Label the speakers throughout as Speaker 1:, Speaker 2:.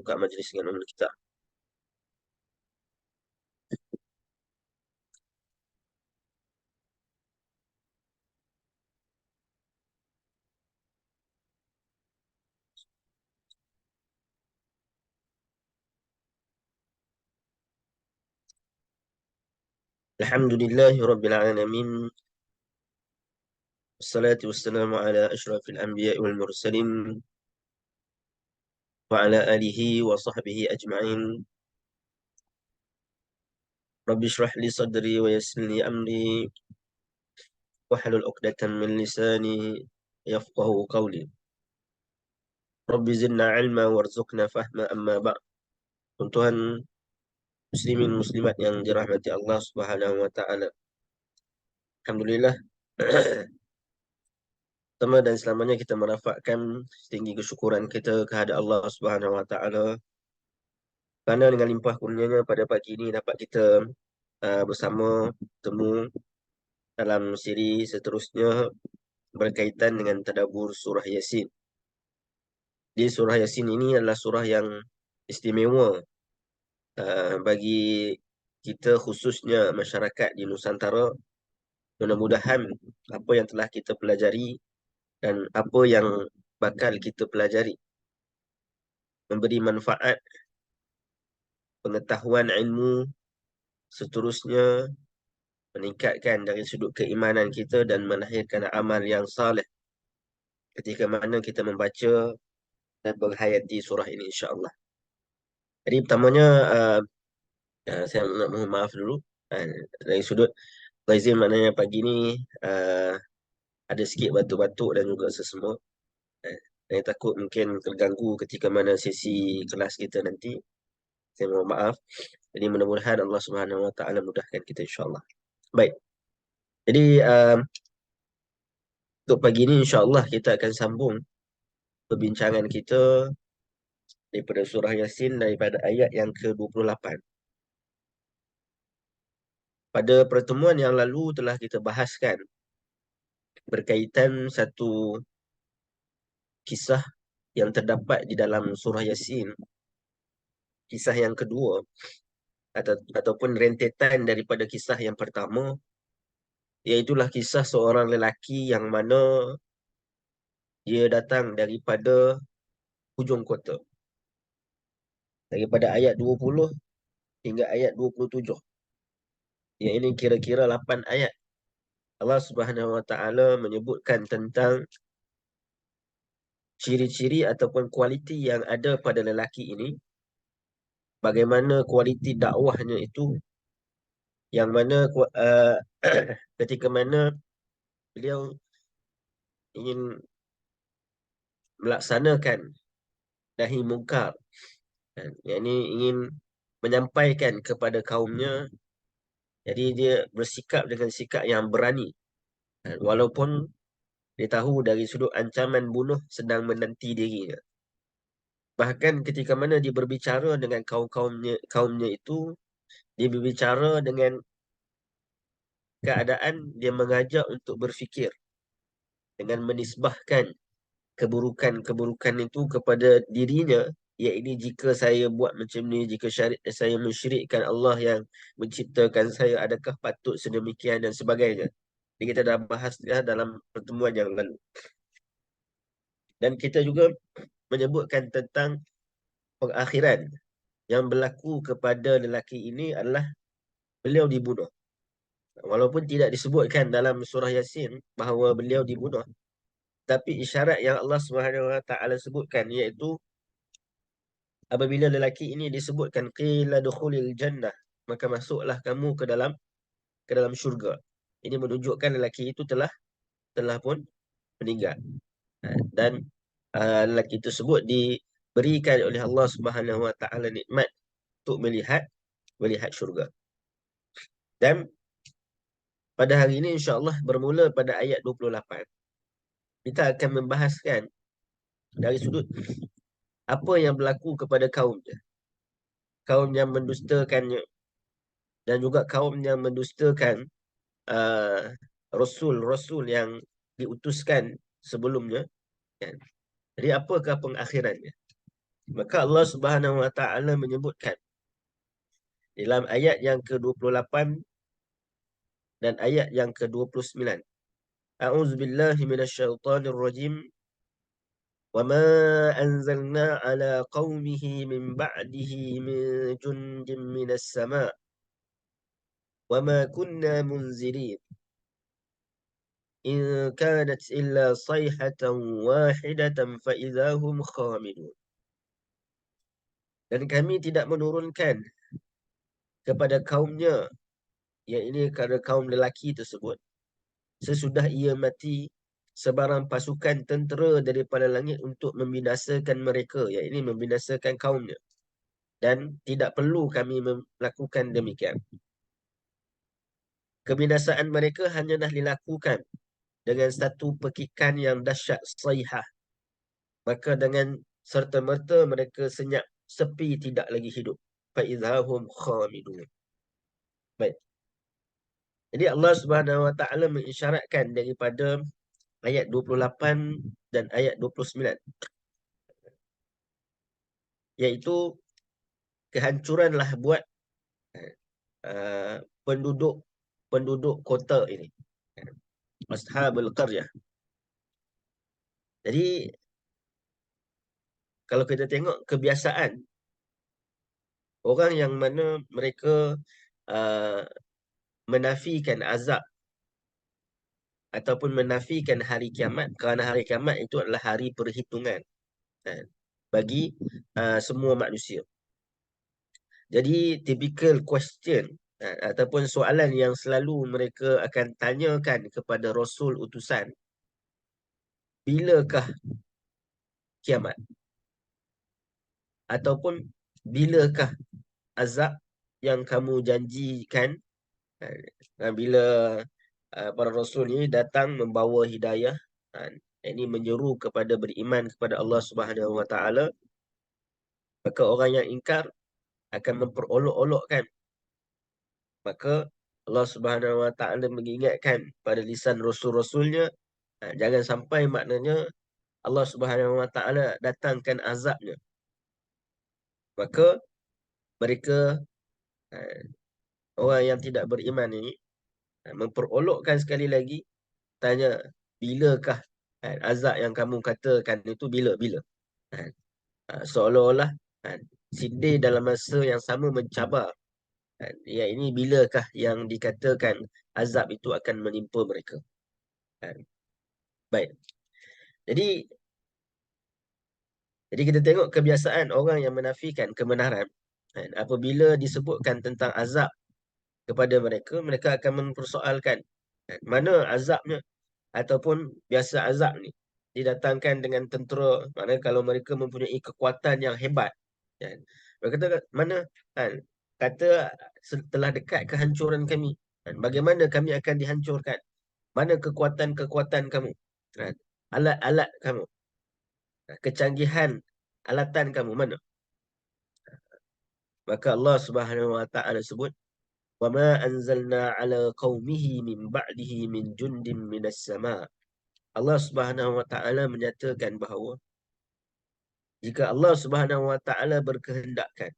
Speaker 1: buka majlis dengan ulu kita. Alhamdulillahi Rabbil Alamin. Wassalatu wassalamu ala ashrafil anbiya wal mursalin wa ala alihi wa sahbihi ajma'in. Rabbi shrah li sadri wa yassir li amri wahlul 'uqdatam min lisani yafqahu qawli. Rabbi zidna ilma warzuqna fahma amma ba'd. Tuhan muslimin muslimat yang dirahmati Allah Subhanahu wa taala. Alhamdulillah. Pertama dan selamanya kita merafakkan setinggi kesyukuran kita kehadap Allah Subhanahu wa taala kerana dengan limpah kurnianya pada pagi ini dapat kita bersama temu dalam siri seterusnya berkaitan dengan tadabbur surah Yasin. Di surah Yasin ini adalah surah yang istimewa bagi kita khususnya masyarakat di Nusantara. Mudah-mudahan apa yang telah kita pelajari dan apa yang bakal kita pelajari memberi manfaat, pengetahuan ilmu, seterusnya meningkatkan dari sudut keimanan kita dan melahirkan amal yang saleh ketika mana kita membaca dan berhayati surah ini insya-Allah. Jadi pertamanya saya nak mohon maaf dulu uh, dari sudut Razim, maknanya pagi ni ada sikit batuk-batuk dan juga sesemua. Saya takut mungkin terganggu ketika mana sesi kelas kita nanti. Saya mohon maaf. Jadi mudah-mudahan Allah Subhanahu Wa Taala mudahkan kita insya-Allah. Baik. Jadi untuk pagi ini insya-Allah kita akan sambung perbincangan kita daripada surah Yasin daripada ayat yang ke-28. Pada pertemuan yang lalu telah kita bahaskan berkaitan satu kisah yang terdapat di dalam surah Yasin. Kisah yang kedua ataupun rentetan daripada kisah yang pertama, iaitulah kisah seorang lelaki yang mana dia datang daripada hujung kota. Daripada ayat 20 hingga ayat 27. Yang ini kira-kira 8 ayat. Allah Subhanahu Wa Taala menyebutkan tentang ciri-ciri ataupun kualiti yang ada pada lelaki ini, bagaimana kualiti dakwahnya itu, yang mana ketika mana beliau ingin melaksanakan nahi mungkar, yang ini ingin menyampaikan kepada kaumnya, jadi dia bersikap dengan sikap yang berani, walaupun dia tahu dari sudut ancaman bunuh sedang menanti dirinya. Bahkan ketika mana dia berbicara dengan kaumnya itu, dia berbicara dengan keadaan dia mengajak untuk berfikir dengan menisbahkan keburukan-keburukan itu kepada dirinya, iaitu jika saya buat macam ni, jika saya mensyirikkan Allah yang menciptakan saya, adakah patut sedemikian dan sebagainya. Jadi kita dah bahas dalam pertemuan yang lalu. Dan kita juga menyebutkan tentang pengakhiran yang berlaku kepada lelaki ini adalah beliau dibunuh. Walaupun tidak disebutkan dalam surah Yasin bahawa beliau dibunuh, tapi isyarat yang Allah Subhanahu Wa Taala sebutkan, iaitu apabila lelaki ini disebutkan qila dukhulil jannah, maka masuklah kamu ke dalam syurga. Ini menunjukkan lelaki itu telah pun meninggal. Dan lelaki tersebut diberikan oleh Allah Subhanahu Wa Taala nikmat untuk melihat syurga. Dan pada hari ini insya-Allah bermula pada ayat 28. Kita akan membahaskan dari sudut apa yang berlaku kepada kaumnya. Kaum yang mendustakannya dan juga kaum yang mendustakan uh, rasul-rasul yang diutuskan sebelumnya. Kan? Jadi apakah pengakhirannya? Maka Allah Subhanahu wa taala menyebutkan dalam ayat yang ke-28 dan ayat yang ke-29. A'udzubillahi minasyaitonir rajim. وما أنزلنا على قومه من بعده من جند من السماء وما كنا منزلين إن كانت إلا صيحة واحدة فإذا هم خامدون. Dan kami tidak menurunkan kepada kaumnya, iaitu kepada kaum lelaki tersebut, sesudah ia mati sebarang pasukan tentera daripada langit untuk membinasakan mereka, iaitu membinasakan kaumnya. Dan tidak perlu kami melakukan demikian. Kebinasaan mereka hanyalah dilakukan dengan satu pekikan yang dahsyat, sayhah. Maka dengan serta-merta mereka senyap, sepi, tidak lagi hidup. Fa'idhahum khamidun. Baik. Jadi Allah Subhanahu wa taala mengisyaratkan daripada ayat 28 dan ayat 29, iaitu kehancuranlah buat penduduk kota ini, ashabul qaryah. Jadi kalau kita tengok kebiasaan orang yang mana mereka uh, menafikan azab ataupun menafikan hari kiamat, kerana hari kiamat itu adalah hari perhitungan bagi semua manusia. Jadi typical question ataupun soalan yang selalu mereka akan tanyakan kepada Rasul utusan, bilakah kiamat? Ataupun bilakah azab yang kamu janjikan? Bila para Rasul ini datang membawa hidayah, ini menyeru kepada beriman kepada Allah Subhanahu wa taala, maka orang yang ingkar akan memperolok-olokkan. Maka Allah Subhanahu wa taala mengingatkan pada lisan rasul-rasulnya, jangan sampai maknanya Allah Subhanahu wa taala datangkan azabnya. Maka mereka orang yang tidak beriman ini memperolokkan sekali lagi, tanya, bilakah azab yang kamu katakan itu, bila-bila? Seolah-olah sindir dalam masa yang sama mencabar. Ya, ini bilakah yang dikatakan azab itu akan menimpa mereka? Baik. Jadi kita tengok kebiasaan orang yang menafikan kebenaran. Apabila disebutkan tentang azab kepada mereka, mereka akan mempersoalkan mana azabnya, ataupun biasa azab ni didatangkan dengan tentera. Maknanya kalau mereka mempunyai kekuatan yang hebat, mereka kata, mana kata telah dekat kehancuran kami, bagaimana kami akan dihancurkan? Mana kekuatan-kekuatan kamu, alat-alat kamu, kecanggihan alatan kamu mana? Maka Allah Subhanahu wa taala sebut, wa ma anzalna ala qaumihi min ba'dihi min jundin minas sama. Allah Subhanahu wa taala menyatakan bahawa jika Allah Subhanahu wa taala berkehendakkan,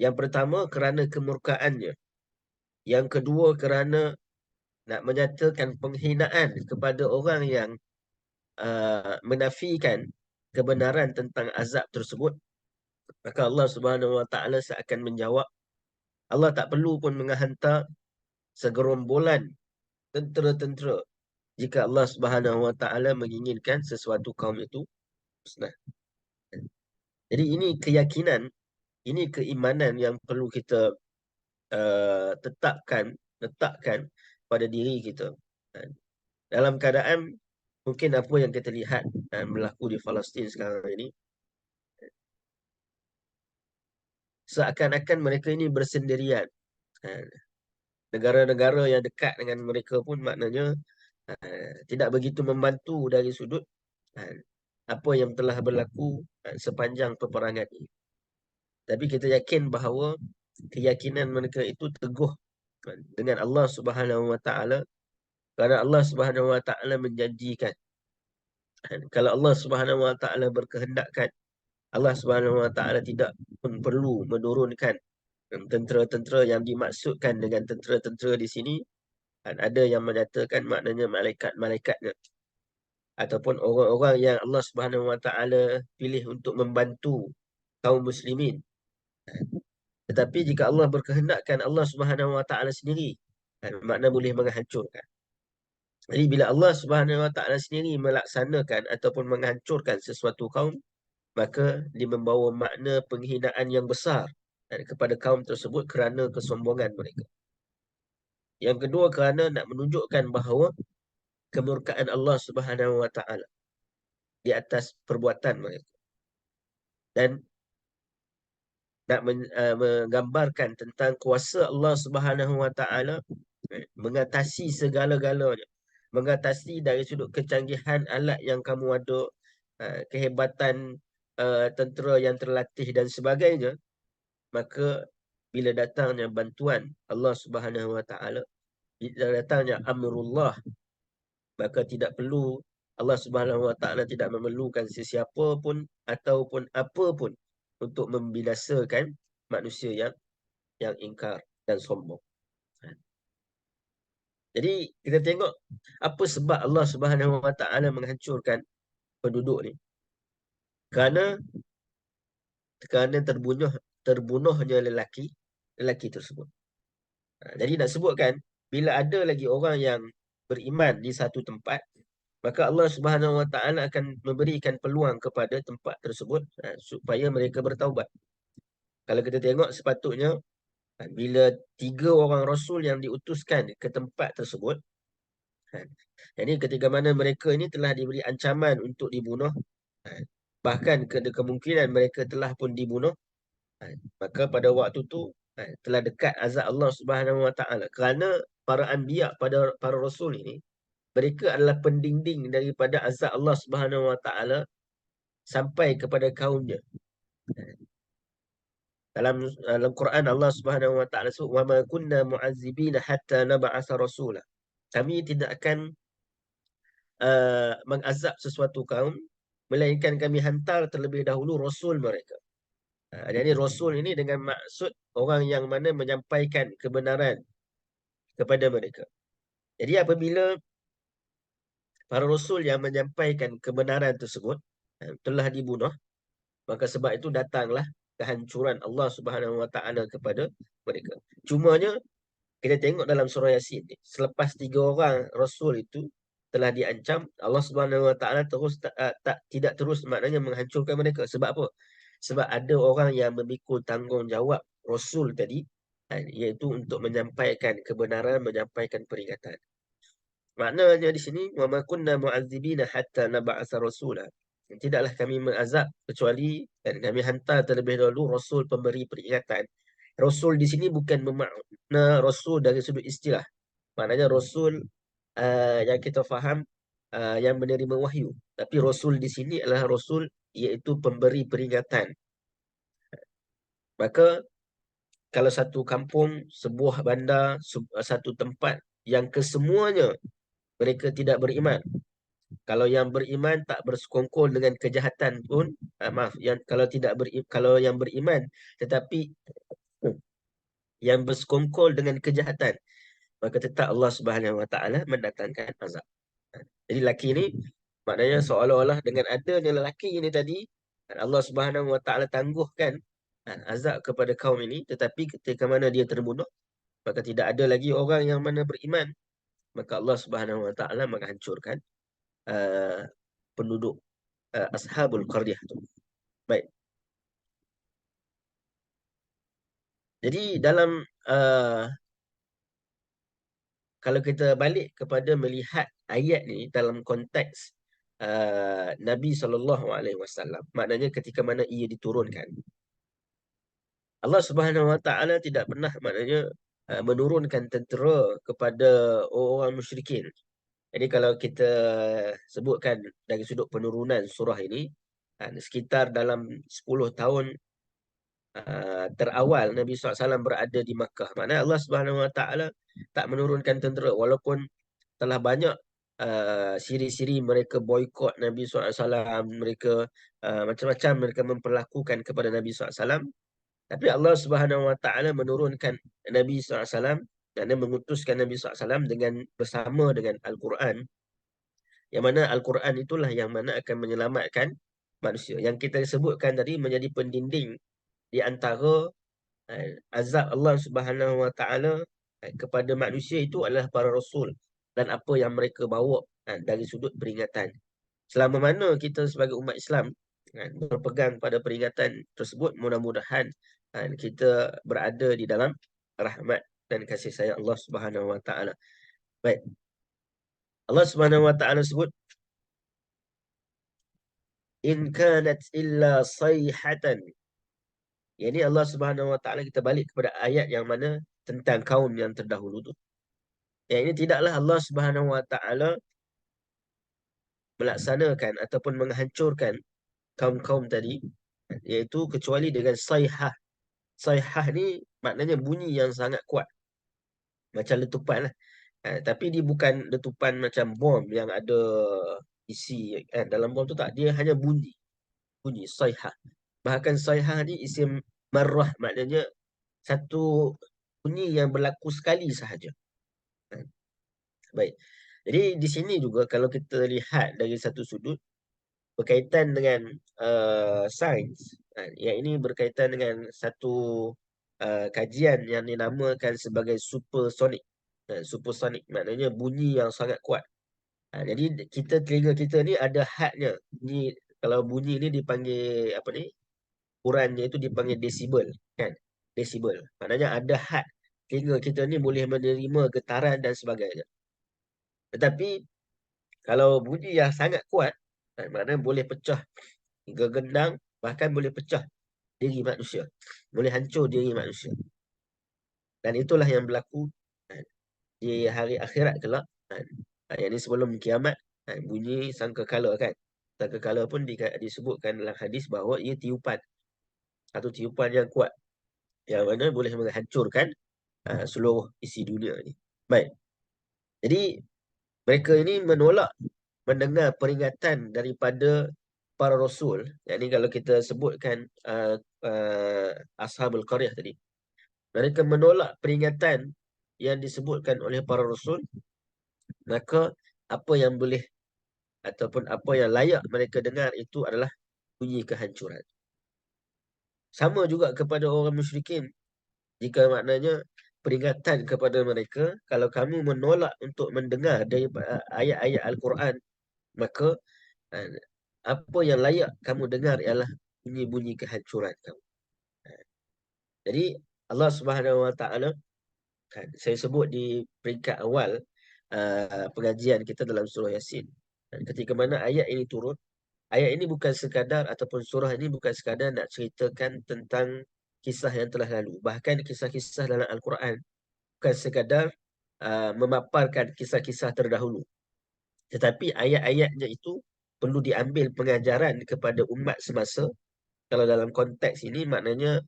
Speaker 1: yang pertama kerana kemurkaannya, yang kedua kerana nak menyatakan penghinaan kepada orang yang menafikan kebenaran tentang azab tersebut, maka Allah Subhanahu wa taala seakan menjawab, Allah tak perlu pun menghantar segerombolan tentera-tentera jika Allah Subhanahu wa taala menginginkan sesuatu kaum itu musnah. Jadi ini keyakinan, ini keimanan yang perlu kita letakkan pada diri kita. Dalam keadaan mungkin apa yang kita lihat berlaku di Palestin sekarang ini, seakan-akan mereka ini bersendirian. Negara-negara yang dekat dengan mereka pun maknanya tidak begitu membantu dari sudut apa yang telah berlaku sepanjang peperangan ini. Tapi kita yakin bahawa keyakinan mereka itu teguh dengan Allah Subhanahu wa taala, kerana Allah Subhanahu wa taala menjanjikan, kalau Allah Subhanahu wa taala berkehendakkan, Allah Subhanahu Wa Taala tidak pun perlu menurunkan tentera-tentera. Yang dimaksudkan dengan tentera-tentera di sini, ada yang menyatakan maknanya malaikat-malaikatnya, ataupun orang-orang yang Allah Subhanahu Wa Taala pilih untuk membantu kaum muslimin. Tetapi jika Allah berkehendakkan, Allah Subhanahu Wa Taala sendiri, makna boleh menghancurkan. Jadi bila Allah Subhanahu Wa Taala sendiri melaksanakan ataupun menghancurkan sesuatu kaum, maka dia membawa makna penghinaan yang besar kepada kaum tersebut kerana kesombongan mereka. Yang kedua, kerana nak menunjukkan bahawa kemurkaan Allah Subhanahu Wa Taala di atas perbuatan mereka, dan nak menggambarkan tentang kuasa Allah Subhanahu Wa Taala mengatasi segala-galanya, mengatasi dari sudut kecanggihan alat yang kamu ada, kehebatan tentera yang terlatih dan sebagainya. Maka bila datangnya bantuan Allah Subhanahu Wa Taala, bila datangnya amrullah, maka tidak perlu, Allah Subhanahu Wa Taala tidak memerlukan sesiapa pun ataupun apa pun untuk membinasakan manusia yang ingkar dan sombong. Jadi kita tengok apa sebab Allah Subhanahu Wa Taala menghancurkan penduduk ni. Kerana terbunuhnya lelaki tersebut. Jadi nak sebutkan, bila ada lagi orang yang beriman di satu tempat, maka Allah Subhanahu Wa Taala akan memberikan peluang kepada tempat tersebut supaya mereka bertaubat. Kalau kita tengok, sepatutnya bila 3 orang Rasul yang diutuskan ke tempat tersebut, jadi ketika mana mereka ini telah diberi ancaman untuk dibunuh, bahkan ada kemungkinan mereka telah pun dibunuh, maka pada waktu tu telah dekat azab Allah Subhanahu Wa Taala. Kerana para anbiya, para rasul ini, mereka adalah pendinding daripada azab Allah Subhanahu Wa Taala sampai kepada kaumnya. Dalam Quran, Allah Subhanahu Wa Taala sebut, "Wa ma kunna mu'azzibina hatta nab'atha rasula." Kami tidak akan mengazab sesuatu kaum melainkan kami hantar terlebih dahulu rasul mereka. Jadi rasul ini dengan maksud orang yang mana menyampaikan kebenaran kepada mereka. Jadi apabila para rasul yang menyampaikan kebenaran tersebut telah dibunuh, maka sebab itu datanglah kehancuran Allah Subhanahu Wa Taala kepada mereka. Cumanya kita tengok dalam surah Yasin ni, selepas 3 orang rasul itu telah diancam, Allah Subhanahu Wa Taala terus tidak terus maknanya menghancurkan mereka. Sebab apa? Sebab ada orang yang memikul tanggungjawab rasul tadi, iaitu untuk menyampaikan kebenaran, menyampaikan peringatan. Maknanya di sini, wa ma kunna mu'azzibina hatta nab'atha rasula. Tidaklah kami mengazab kecuali dan kami hantar terlebih dahulu rasul pemberi peringatan. Rasul di sini bukan bermakna rasul dari sudut istilah. Maknanya rasul yang kita faham yang menerima wahyu. Tapi rasul di sini adalah rasul iaitu pemberi peringatan. Maka kalau satu kampung, sebuah bandar, satu tempat yang kesemuanya mereka tidak beriman, kalau yang beriman tak bersekongkol dengan kejahatan pun, kalau yang beriman tetapi yang bersekongkol dengan kejahatan, maka tetap Allah Subhanahu Wa Taala mendatangkan azab. Jadi lelaki ni maknanya seolah-olah dengan adanya lelaki ini tadi, Allah Subhanahu Wa Taala tangguhkan azab kepada kaum ini. Tetapi ketika mana dia terbunuh, maka tidak ada lagi orang yang mana beriman, maka Allah Subhanahu Wa Taala menghancurkan uh, penduduk Ashabul Qaryah tu. Baik. Jadi dalam kalau kita balik kepada melihat ayat ni dalam konteks Nabi SAW, maknanya ketika mana ia diturunkan, Allah Subhanahu Wa Taala tidak pernah maknanya menurunkan tentera kepada orang musyrikin. Jadi kalau kita sebutkan dari sudut penurunan surah ini, sekitar dalam 10 tahun terawal Nabi SAW berada di Makkah, maknanya Allah Subhanahu Wa Taala tak menurunkan tentera, walaupun telah banyak siri-siri mereka boikot Nabi SAW, mereka macam-macam mereka memperlakukan kepada Nabi SAW. Tapi Allah Subhanahu Wa Taala menurunkan Nabi SAW dan mengutuskan Nabi SAW dengan bersama dengan Al-Quran, yang mana Al-Quran itulah yang mana akan menyelamatkan manusia. Yang kita sebutkan tadi menjadi pendinding di antara azab Allah Subhanahu Wa Taala kepada manusia itu adalah para rasul dan apa yang mereka bawa dari sudut peringatan. Selama mana kita sebagai umat Islam berpegang pada peringatan tersebut, mudah-mudahan kita berada di dalam rahmat dan kasih sayang Allah Subhanahu Wa Taala. Baik. Allah Subhanahu Wa Taala sebut, in kanat illa sayhatan. Yang ini Allah Subhanahu Wa Taala, kita balik kepada ayat yang mana tentang kaum yang terdahulu tu. Yang ini tidaklah Allah Subhanahu Wa Taala melaksanakan ataupun menghancurkan kaum-kaum tadi, iaitu kecuali dengan sayhah. Sayhah ni maknanya bunyi yang sangat kuat, macam letupan lah. Tapi dia bukan letupan macam bom yang ada isi dalam bom tu, tak. Dia hanya bunyi. Bunyi sayhah. Bahkan sayhah ni isim marrah, maknanya satu bunyi yang berlaku sekali sahaja. Baik. Jadi di sini juga kalau kita lihat dari satu sudut berkaitan dengan sains, yang ini berkaitan dengan satu kajian yang dinamakan sebagai supersonic. Supersonic maknanya bunyi yang sangat kuat. Jadi telinga kita ni ada hadnya. Ni kalau bunyi ni dipanggil apa ni? Ukurannya itu dipanggil desibel, kan? Desibel. Maknanya ada had. Telinga kita ni boleh menerima getaran dan sebagainya. Tetapi kalau bunyi yang sangat kuat, maknanya boleh pecah hingga gendang, bahkan boleh pecah diri manusia. Boleh hancur diri manusia. Dan itulah yang berlaku di hari akhirat kelak. Yang ini sebelum kiamat, bunyi sangkakala, kan. Sangkakala pun disebutkan dalam hadis bahawa ia tiupan. Satu tiupan yang kuat, yang mana boleh menghancurkan seluruh isi dunia ni. Baik. Jadi mereka ini menolak mendengar peringatan daripada para rasul. Yang ini kalau kita sebutkan Ashabul Qaryah tadi, mereka menolak peringatan yang disebutkan oleh para rasul, maka apa yang boleh ataupun apa yang layak mereka dengar itu adalah bunyi kehancuran. Sama juga kepada orang musyrikin. Jika maknanya peringatan kepada mereka, kalau kamu menolak untuk mendengar dari ayat-ayat Al-Quran, maka apa yang layak kamu dengar ialah bunyi-bunyi kehancuran kamu. Jadi Allah Subhanahu Wa Taala, kan, saya sebut di peringkat awal pengajian kita dalam surah Yasin, ketika mana ayat ini turun, ayat ini bukan sekadar ataupun surah ini bukan sekadar nak ceritakan tentang kisah yang telah lalu. Bahkan kisah-kisah dalam Al-Quran bukan sekadar memaparkan kisah-kisah terdahulu. Tetapi ayat-ayatnya itu perlu diambil pengajaran kepada umat semasa. Kalau dalam konteks ini maknanya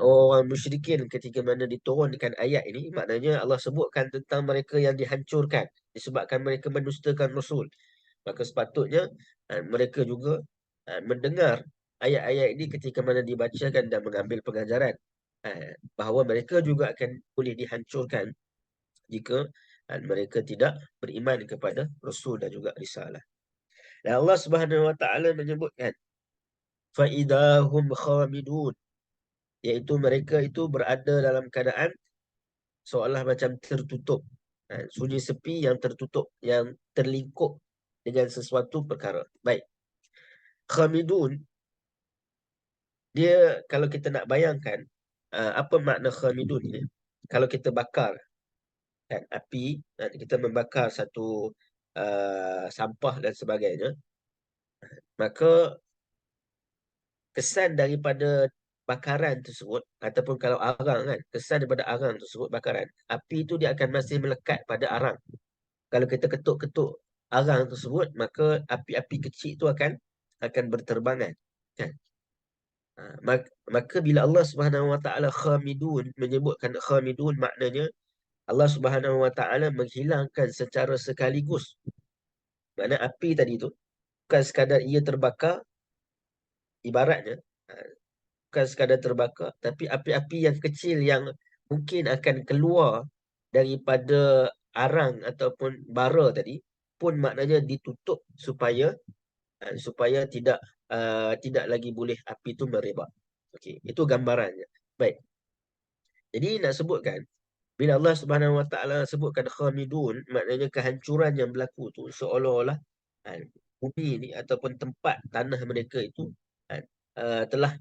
Speaker 1: orang musyrikin ketika mana diturunkan ayat ini, maknanya Allah sebutkan tentang mereka yang dihancurkan disebabkan mereka mendustakan Rasul. Maka sepatutnya mereka juga mendengar ayat-ayat ini ketika mana dibacakan dan mengambil pengajaran bahawa mereka juga akan boleh dihancurkan jika mereka tidak beriman kepada Rasul dan juga risalah. Dan Allah Subhanahu Wa Taala menyebutkan faidahum khamidun, iaitu mereka itu berada dalam keadaan seolah macam tertutup, sunyi sepi yang tertutup, yang terlingkup dengan sesuatu perkara. Baik. Khamidun, dia kalau kita nak bayangkan apa makna khamidun ini, kalau kita bakar kan api, kita membakar satu sampah dan sebagainya, maka kesan daripada bakaran tersebut, ataupun kalau arang, kan, kesan daripada arang tersebut, bakaran, api itu dia akan masih melekat pada arang. Kalau kita ketuk-ketuk arang tersebut, maka api-api kecil itu akan berterbangan, kan. Maka bila Allah Subhanahu Wa Taala khamidun, menyebutkan khamidun, maknanya Allah Subhanahu Wa Taala menghilangkan secara sekaligus Mana api tadi tu bukan sekadar ia terbakar, ibaratnya bukan sekadar terbakar, tapi api-api yang kecil yang mungkin akan keluar daripada arang ataupun bara tadi pun maknanya ditutup supaya tidak lagi boleh api itu merebak. Okey, itu gambarannya. Baik. Jadi nak sebutkan bila Allah Subhanahu Wa Taala sebutkan khamidun, maknanya kehancuran yang berlaku tu seolah-olah kan, bumi ni ataupun tempat tanah mereka itu kan, telah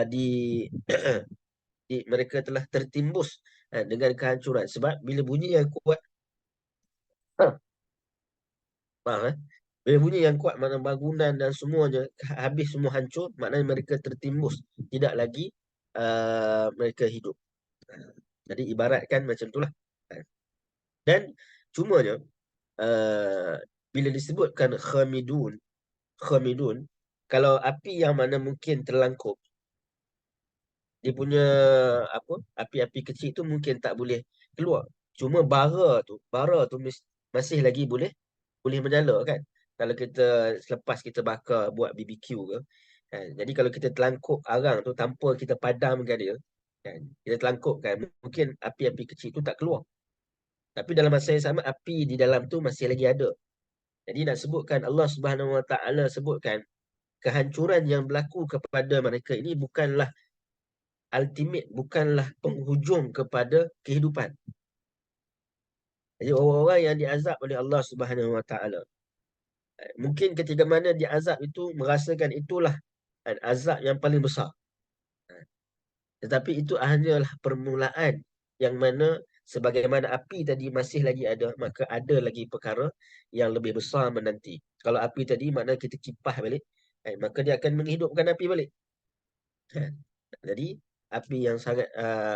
Speaker 1: di, mereka telah tertimbus dengan kehancuran sebab bila bunyi yang kuat faham, bila bunyi yang kuat mana bangunan dan semuanya habis semua hancur, maknanya mereka tertimbus, tidak lagi mereka hidup. Jadi ibaratkan macam itulah. Dan cumanya uh, bila disebutkan khamidun, kalau api yang mana mungkin terlangkup, dia punya apa, api-api kecil tu mungkin tak boleh keluar. Cuma bara tu masih lagi boleh menyala kan. Kalau kita selepas kita bakar buat BBQ ke kan. Jadi kalau kita telangkup arang tu tanpa kita padamkan dia kan, kita telangkupkan, mungkin api-api kecil tu tak keluar. Tapi dalam masa yang sama api di dalam tu masih lagi ada. Jadi nak sebutkan Allah Subhanahu Wa Taala sebutkan kehancuran yang berlaku kepada mereka ini bukanlah ultimate, bukanlah penghujung kepada kehidupan. Jadi orang-orang yang diazab oleh Allah Subhanahu Wa Taala mungkin ketika mana diazab itu merasakan itulah azab yang paling besar. Tetapi itu hanyalah permulaan yang mana sebagaimana api tadi masih lagi ada, maka ada lagi perkara yang lebih besar menanti. Kalau api tadi makna kita kipah balik, maka dia akan menghidupkan api balik. Jadi api yang sangat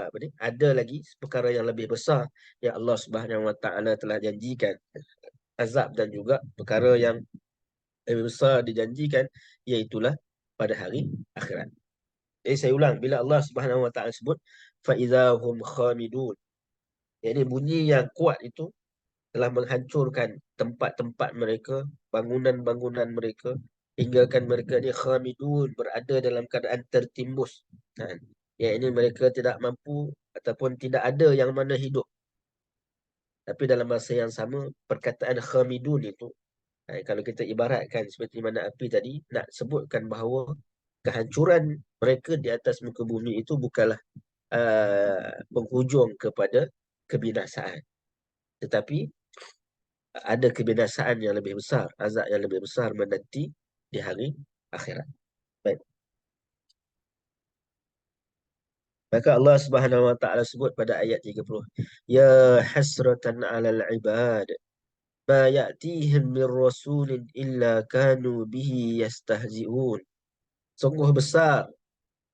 Speaker 1: apa ni, ada lagi perkara yang lebih besar yang Allah Subhanahu Wa Taala telah janjikan, azab dan juga perkara yang lebih besar dijanjikan, iaitulah pada hari akhirat. Saya ulang, bila Allah Subhanahu Wa Taala sebut fa idzahum khamidun, yakni bunyi yang kuat itu telah menghancurkan tempat-tempat mereka, bangunan-bangunan mereka, hinggakan mereka ni khamidun, berada dalam keadaan tertimbus. Kan? Yakni mereka tidak mampu ataupun tidak ada yang mana hidup. Tapi dalam masa yang sama, perkataan khamidun itu, kalau kita ibaratkan seperti mana api tadi, nak sebutkan bahawa kehancuran mereka di atas muka bumi itu bukanlah penghujung kepada kebinasaan. Tetapi ada kebinasaan yang lebih besar, azab yang lebih besar menanti di hari akhirat. Baik. Maka Allah Subhanahu Wa Taala sebut pada ayat 30, ya hasratan 'alal ibad ma ya'tihim min rasulin illa kanu bihi yastahzi'un. Sungguh besar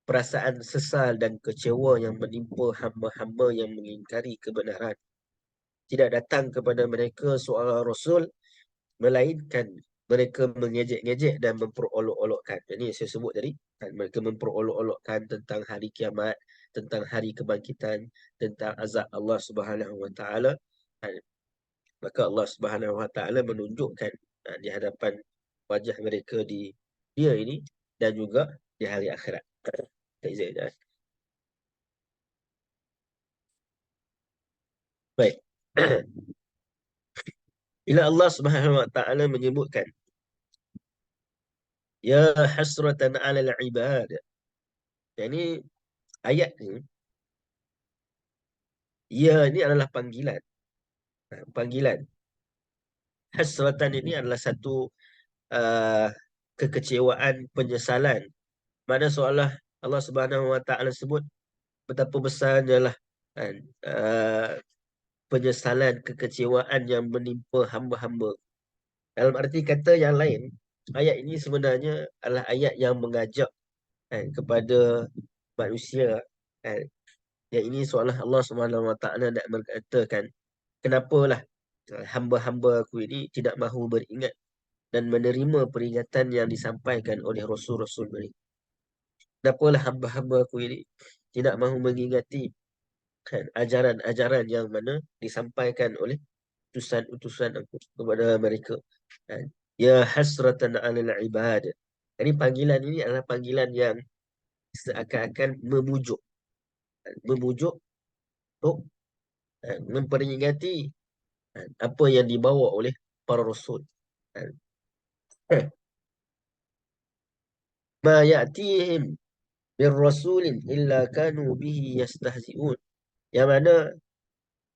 Speaker 1: perasaan sesal dan kecewa yang menimpa hamba-hamba yang mengingkari kebenaran. Tidak datang kepada mereka seorang rasul melainkan mereka mengejek-ngejek dan memperolok-olokkan. Ini yang saya sebut tadi. Mereka memperolok-olokkan tentang hari kiamat, tentang hari kebangkitan, tentang azab Allah Subhanahu Wa Taala. Maka Allah Subhanahu Wa Taala menunjukkan di hadapan wajah mereka di dia ini dan juga di hari akhirat. Baik. Bila Allah Subhanahu Wa Taala menyebutkan ya hasratan 'alal ibad. Ini ayat ni, ya ini adalah panggilan. Panggilan. Hasratan ini adalah satu uh, kekecewaan, penyesalan. Mana seolah Allah Subhanahu Wa Taala sebut betapa besarnya lah kan, penyesalan, kekecewaan yang menimpa hamba-hamba. Dalam arti kata yang lain, ayat ini sebenarnya adalah ayat yang mengajak kan, kepada manusia kan. Yang ini seolah Allah Subhanahu Wa Taala nak mengatakan, kenapalah hamba-hamba aku ini tidak mahu beringat dan menerima peringatan yang disampaikan oleh Rasul-Rasul mereka. Kenapalah hamba-hamba aku ini tidak mahu mengingati kan, ajaran-ajaran yang mana disampaikan oleh utusan-utusan aku kepada mereka. Kan? Ya hasratan 'alal ibad. Jadi panggilan ini adalah panggilan yang seakan-akan memujuk. Kan? Memujuk untuk memperingati apa yang dibawa oleh para rasul. Kan? Ma ya'tihim bir rasulin illa kanu bihi yastahzi'un. Yang mana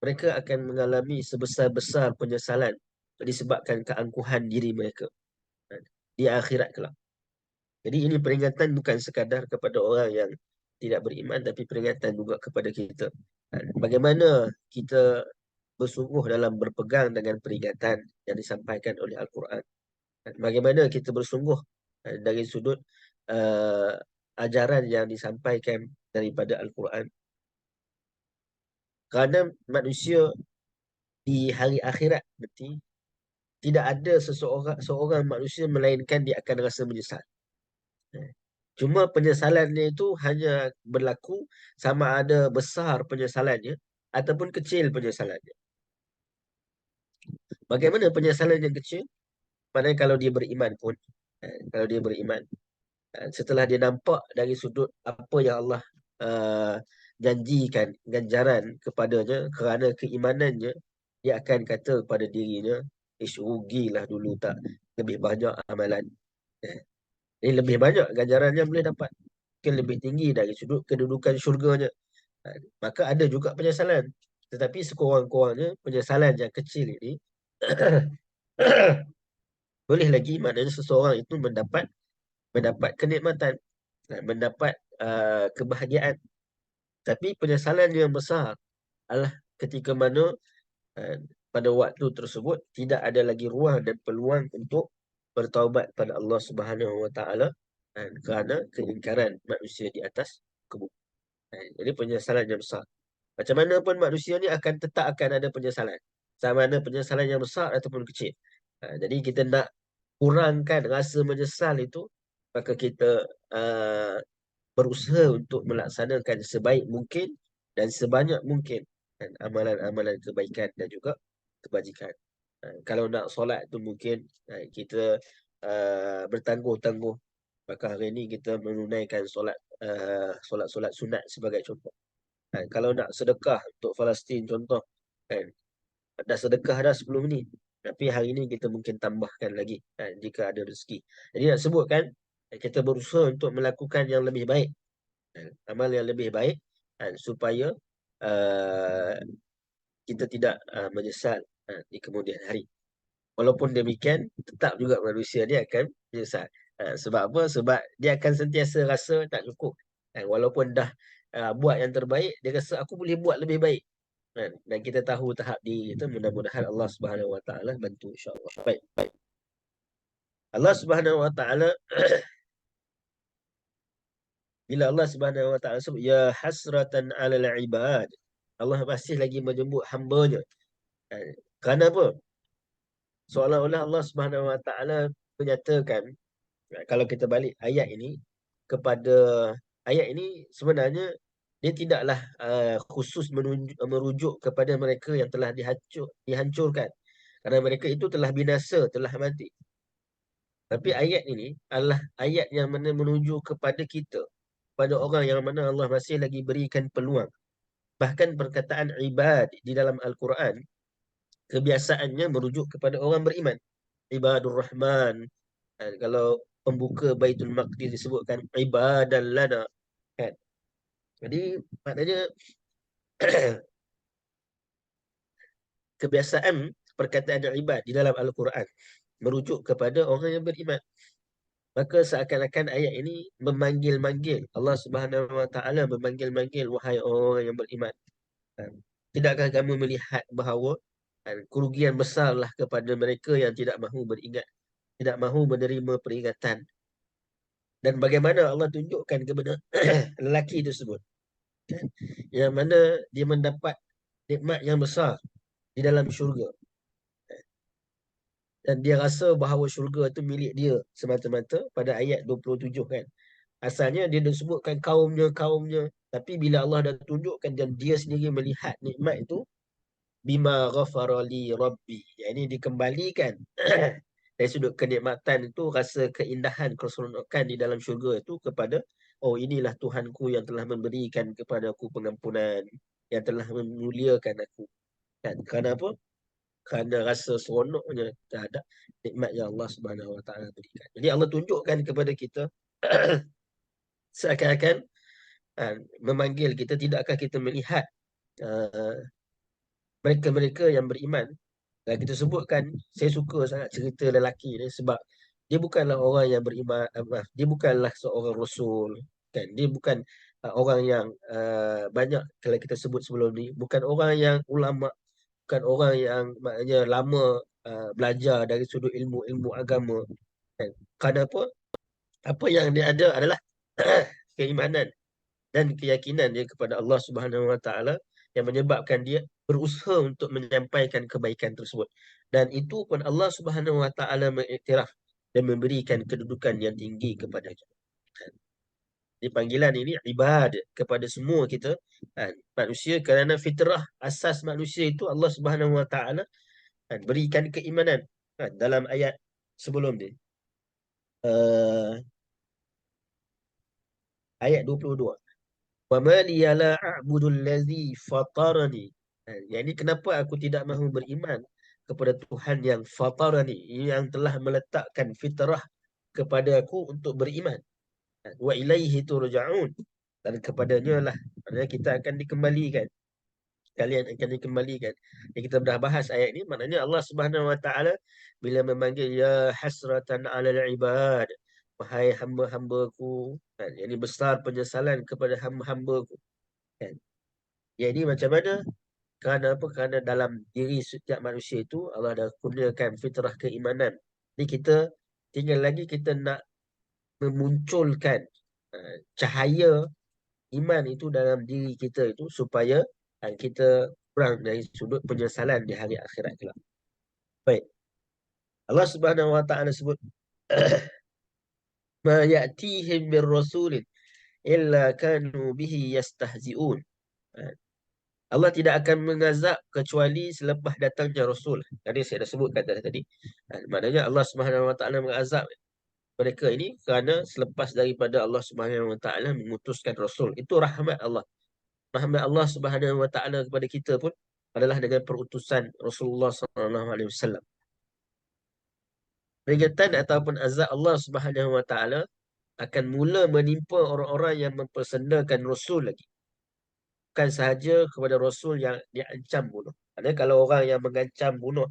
Speaker 1: mereka akan mengalami sebesar-besar penyesalan disebabkan keangkuhan diri mereka di akhirat kelak. Jadi ini peringatan bukan sekadar kepada orang yang tidak beriman, tapi peringatan juga kepada kita. Bagaimana kita bersungguh dalam berpegang dengan peringatan yang disampaikan oleh Al-Quran. Bagaimana kita bersungguh dari sudut uh, ajaran yang disampaikan daripada Al-Quran. Kerana manusia di hari akhirat nanti tidak ada seorang manusia melainkan dia akan rasa menyesal. Cuma penyesalannya itu hanya berlaku sama ada besar penyesalannya ataupun kecil penyesalannya. Bagaimana penyesalan yang kecil? Padahal kalau dia beriman pun, kalau dia beriman, setelah dia nampak dari sudut apa yang Allah uh, janjikan ganjaran kepadanya kerana keimanannya, dia akan kata kepada dirinya, rugilah dulu tak lebih banyak amalan. Ini lebih banyak ganjaran yang boleh dapat. Mungkin lebih tinggi dari sudut kedudukan syurganya. Maka ada juga penyesalan. Tetapi sekurang-kurangnya penyesalan yang kecil ini boleh lagi maknanya seseorang itu mendapat kenikmatan, mendapat kebahagiaan. Tapi penyesalan yang besar adalah ketika mana uh, pada waktu tersebut tidak ada lagi ruang dan peluang untuk bertaubat pada Allah Subhanahu Wa Taala kerana keingkaran manusia di atas kebun. Jadi penyesalan yang besar. Macam mana pun manusia ni akan tetap akan ada penyesalan. Sama ada penyesalan yang besar ataupun kecil. Jadi kita nak kurangkan rasa menyesal itu, maka kita uh, berusaha untuk melaksanakan sebaik mungkin dan sebanyak mungkin amalan-amalan kebaikan dan juga kebajikan. Kalau nak solat tu mungkin kita bertangguh-tangguh. Maka hari ini kita menunaikan solat-solat sunat sebagai contoh. Kalau nak sedekah untuk Palestin contoh, kan, dah sedekah dah sebelum ni. Tapi hari ni kita mungkin tambahkan lagi jika ada rezeki. Jadi nak sebut kan, kita berusaha untuk melakukan yang lebih baik. Amal yang lebih baik supaya uh, kita tidak menyesal di kemudian hari. Walaupun demikian, tetap juga manusia dia akan menyesal. Sebab apa? Sebab dia akan sentiasa rasa tak cukup. Walaupun dah buat yang terbaik, dia rasa aku boleh buat lebih baik. Dan kita tahu tahap diri itu, mudah-mudahan Allah Subhanahu Wa Taala bantu insya-Allah. Baik, baik. Allah Subhanahu Wa Taala bila Allah Subhanahu Wa Taala sebut ya hasratan 'alal ibad. Allah masih lagi menyebut hamba-Nya. Kerana apa? Seolah-olah Allah Subhanahu Wa Taala menyatakan, kalau kita balik ayat ini kepada ayat ini sebenarnya dia tidaklah khusus merujuk kepada mereka yang telah dihancurkan. Kerana mereka itu telah binasa, telah mati. Tapi ayat ini adalah ayat yang mana menuju kepada kita, pada orang yang mana Allah masih lagi berikan peluang. Bahkan perkataan ibad di dalam Al-Quran kebiasaannya merujuk kepada orang beriman. Ibadur Rahman. Kalau pembuka Baitul Maqdis disebutkan ibadan lana. Kan? Jadi maknanya kebiasaan perkataan ibad di dalam Al-Quran merujuk kepada orang yang beriman. Maka seakan-akan ayat ini memanggil-manggil. Allah Subhanahu Wa Taala memanggil-manggil, wahai orang yang beriman. Tidakkah kamu melihat bahawa kerugian besarlah kepada mereka yang tidak mahu beringat, tidak mahu menerima peringatan. Dan bagaimana Allah tunjukkan kepada lelaki tersebut, yang mana dia mendapat nikmat yang besar di dalam syurga. Dan dia rasa bahawa syurga itu milik dia semata-mata pada ayat 27 kan. Asalnya dia disebutkan kaumnya. Tapi bila Allah dah tunjukkan dan dia sendiri melihat nikmat itu, bima ghafara li rabbi. Yang ini dikembalikan dari sudut kenikmatan itu, rasa keindahan, keseronokan di dalam syurga itu kepada, oh inilah Tuhanku yang telah memberikan kepada aku pengampunan, yang telah memuliakan aku. Kan? Kerana apa? Kerana rasa seronoknya terhadap nikmat yang Allah Subhanahu Wa Taala berikan. Jadi Allah tunjukkan kepada kita seakan-akan memanggil kita, tidakkah kita melihat uh, mereka-mereka yang beriman. Dan kita sebutkan, saya suka sangat cerita lelaki ni sebab dia bukanlah orang yang beriman, dia bukanlah seorang rasul, kan? Dia bukan orang yang banyak, kalau kita sebut sebelum ni, bukan orang yang ulama, bukan orang yang maknanya lama belajar dari sudut ilmu-ilmu agama, kan? Kenapa? Apa yang dia ada adalah keimanan dan keyakinan dia kepada Allah Subhanahu Wa Taala, yang menyebabkan dia berusaha untuk menyampaikan kebaikan tersebut. Dan itu pun Allah Subhanahu Wa Taala mengiktiraf dan memberikan kedudukan yang tinggi kepadanya. Di panggilan ini ibad kepada semua kita, manusia, kerana fitrah asas manusia itu Allah Subhanahu Wa Taala berikan keimanan. Dalam ayat sebelum ni, ayat 22. Wa ma liya la a'budu allazi fatarani. Yang ini, kenapa aku tidak mahu beriman kepada Tuhan yang fatarani, yang telah meletakkan fitrah kepada aku untuk beriman. Wa ilaihi turja'un. Dan kepadanya lah maknanya kita akan dikembalikan. Kalian akan dikembalikan. Yang kita dah bahas ayat ini, maknanya Allah Subhanahu Wa Taala bila memanggil ya hasratan 'alal ibad, wahai hamba-hambaku, yang ini besar penyesalan kepada hamba-hambaku, kan? Jadi macam mana? Kerana apa? Kerana dalam diri setiap manusia itu Allah dah kurniakan fitrah keimanan. Jadi kita tinggal lagi kita nak memunculkan cahaya iman itu dalam diri kita itu, supaya kita kurang dari sudut penyesalan di hari akhirat kelak. Baik. Allah Subhanahu Wa Taala sebut ma ya'tihim bir rasulin illa kanu bihi yastahzi'un. Allah tidak akan mengazab kecuali selepas datangnya Rasul. Tadi saya dah sebutkan tadi. Maknanya Allah Subhanahu Wa Taala mengazab mereka ini kerana selepas daripada Allah Subhanahu Wa Taala mengutuskan Rasul. Itu rahmat Allah. Rahmat Allah Subhanahu Wa Taala kepada kita pun adalah dengan perutusan Rasulullah Sallallahu Alaihi Wasallam. Peringatan ataupun azab Allah Subhanahu Wa Taala akan mula menimpa orang-orang yang mempersendakan Rasul lagi. Bukan sahaja kepada Rasul yang diancam bunuh. Maksudnya kalau orang yang mengancam bunuh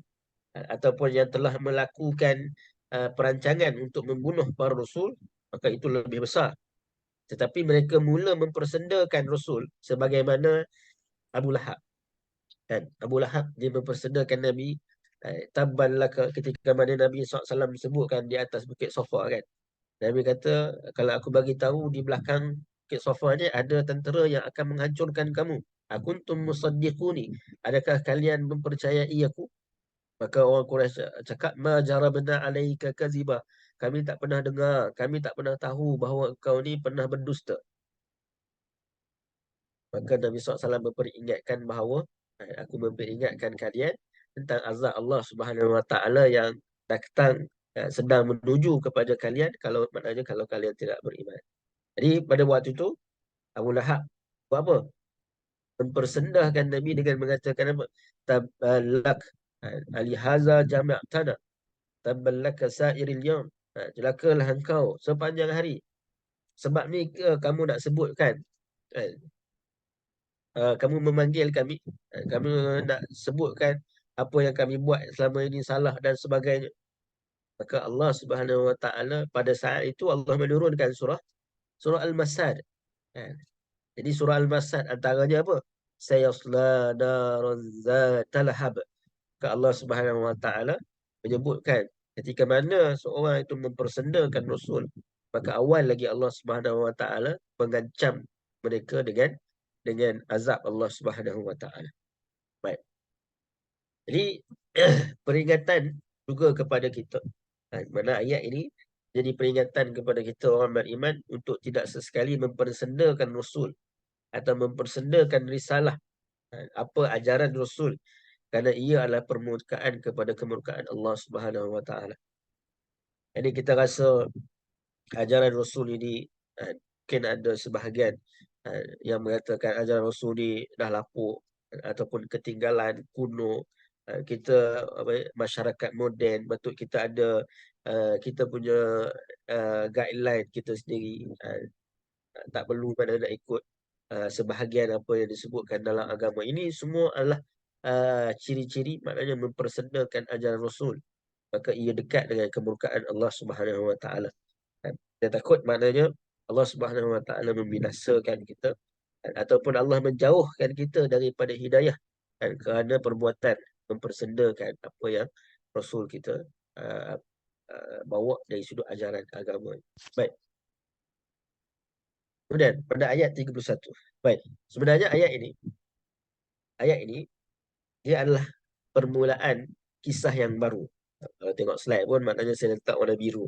Speaker 1: ataupun yang telah melakukan perancangan untuk membunuh para Rasul, maka itu lebih besar. Tetapi mereka mula mempersendakan Rasul, sebagaimana Abu Lahab. Kan? Abu Lahab dia mempersendakan Nabi. Tabban laka, ketika mana Nabi SAW sebutkan di atas Bukit Safa, kan? Nabi kata, kalau aku bagi tahu di belakang Bukit Safa ni ada tentera yang akan menghancurkan kamu. Akuntum musaddiquni, adakah kalian mempercayai aku? Maka orang Quraisy cakap, ma jarabna alaika kaziba. Kami tak pernah dengar, kami tak pernah tahu bahawa kau ni pernah berdusta. Maka Nabi SAW memperingatkan bahawa aku memperingatkan kalian tentang azab Allah Subhanahu Wa Taala yang datang, sedang menuju kepada kalian, kalau maknanya kalau kalian tidak beriman. Jadi pada waktu itu Abu Lahab buat apa? Mempersendahkan Nabi dengan mengatakan apa? Tabbalak alihaza jama'tana, tabbalaka sairil yawm. Celakalah engkau sepanjang hari. Sebab ni kamu nak sebutkan, kamu memanggil kami, kamu nak sebutkan apa yang kami buat selama ini salah dan sebagainya. Maka Allah Subhanahu Wa Taala pada saat itu Allah menurunkan surah Al-Masad. Jadi surah Al-Masad antaranya apa? Sayasla naran zata lahab. Maka Allah Subhanahu Wa Taala menyebutkan ketika mana seorang itu mempersendakan Rasul, maka awal lagi Allah Subhanahu Wa Taala mengancam mereka dengan azab Allah Subhanahu Wa Taala. Baik. Jadi peringatan juga kepada kita. Mana ayat ini jadi peringatan kepada kita orang beriman untuk tidak sesekali mempersendakan Rasul atau mempersendakan risalah, apa ajaran Rasul, Kerana ia adalah permukaan kepada kemurkaan Allah Subhanahu Wa Taala. Jadi kita rasa ajaran Rasul ini mungkin ada sebahagian yang mengatakan ajaran Rasul ni dah lapuk ataupun ketinggalan, kuno. Kita masyarakat moden, betul kita ada kita punya guideline kita sendiri. Tak perlu pada nak ikut sebahagian apa yang disebutkan dalam agama. Ini semua adalah ciri-ciri, maknanya mempersendakan ajaran Rasul. Maka ia dekat dengan kemurkaan Allah Subhanahu Wa Taala. Dia takut maknanya Allah Subhanahu Wa Taala membinasakan kita, ataupun Allah menjauhkan kita daripada hidayah kerana perbuatan mempersendakan apa yang Rasul kita uh, bawa dari sudut ajaran agama. Baik. Kemudian pada ayat 31. Baik. Sebenarnya ayat ini dia adalah permulaan kisah yang baru. Kalau tengok slide pun maknanya saya letak warna biru.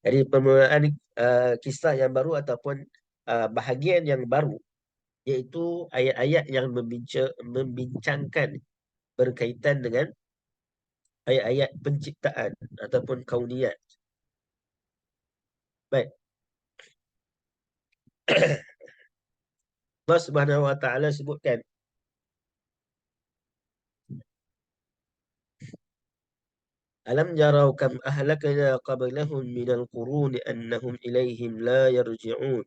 Speaker 1: Jadi permulaan kisah yang baru ataupun bahagian yang baru, iaitu ayat-ayat yang membincangkan berkaitan dengan ayat-ayat penciptaan ataupun kauniyat. Baik. Allah Subhanahu Wa Taala sebutkan Alam jarau kam ahlakna qablahum minal quruni annahum ilaihim la yarji'un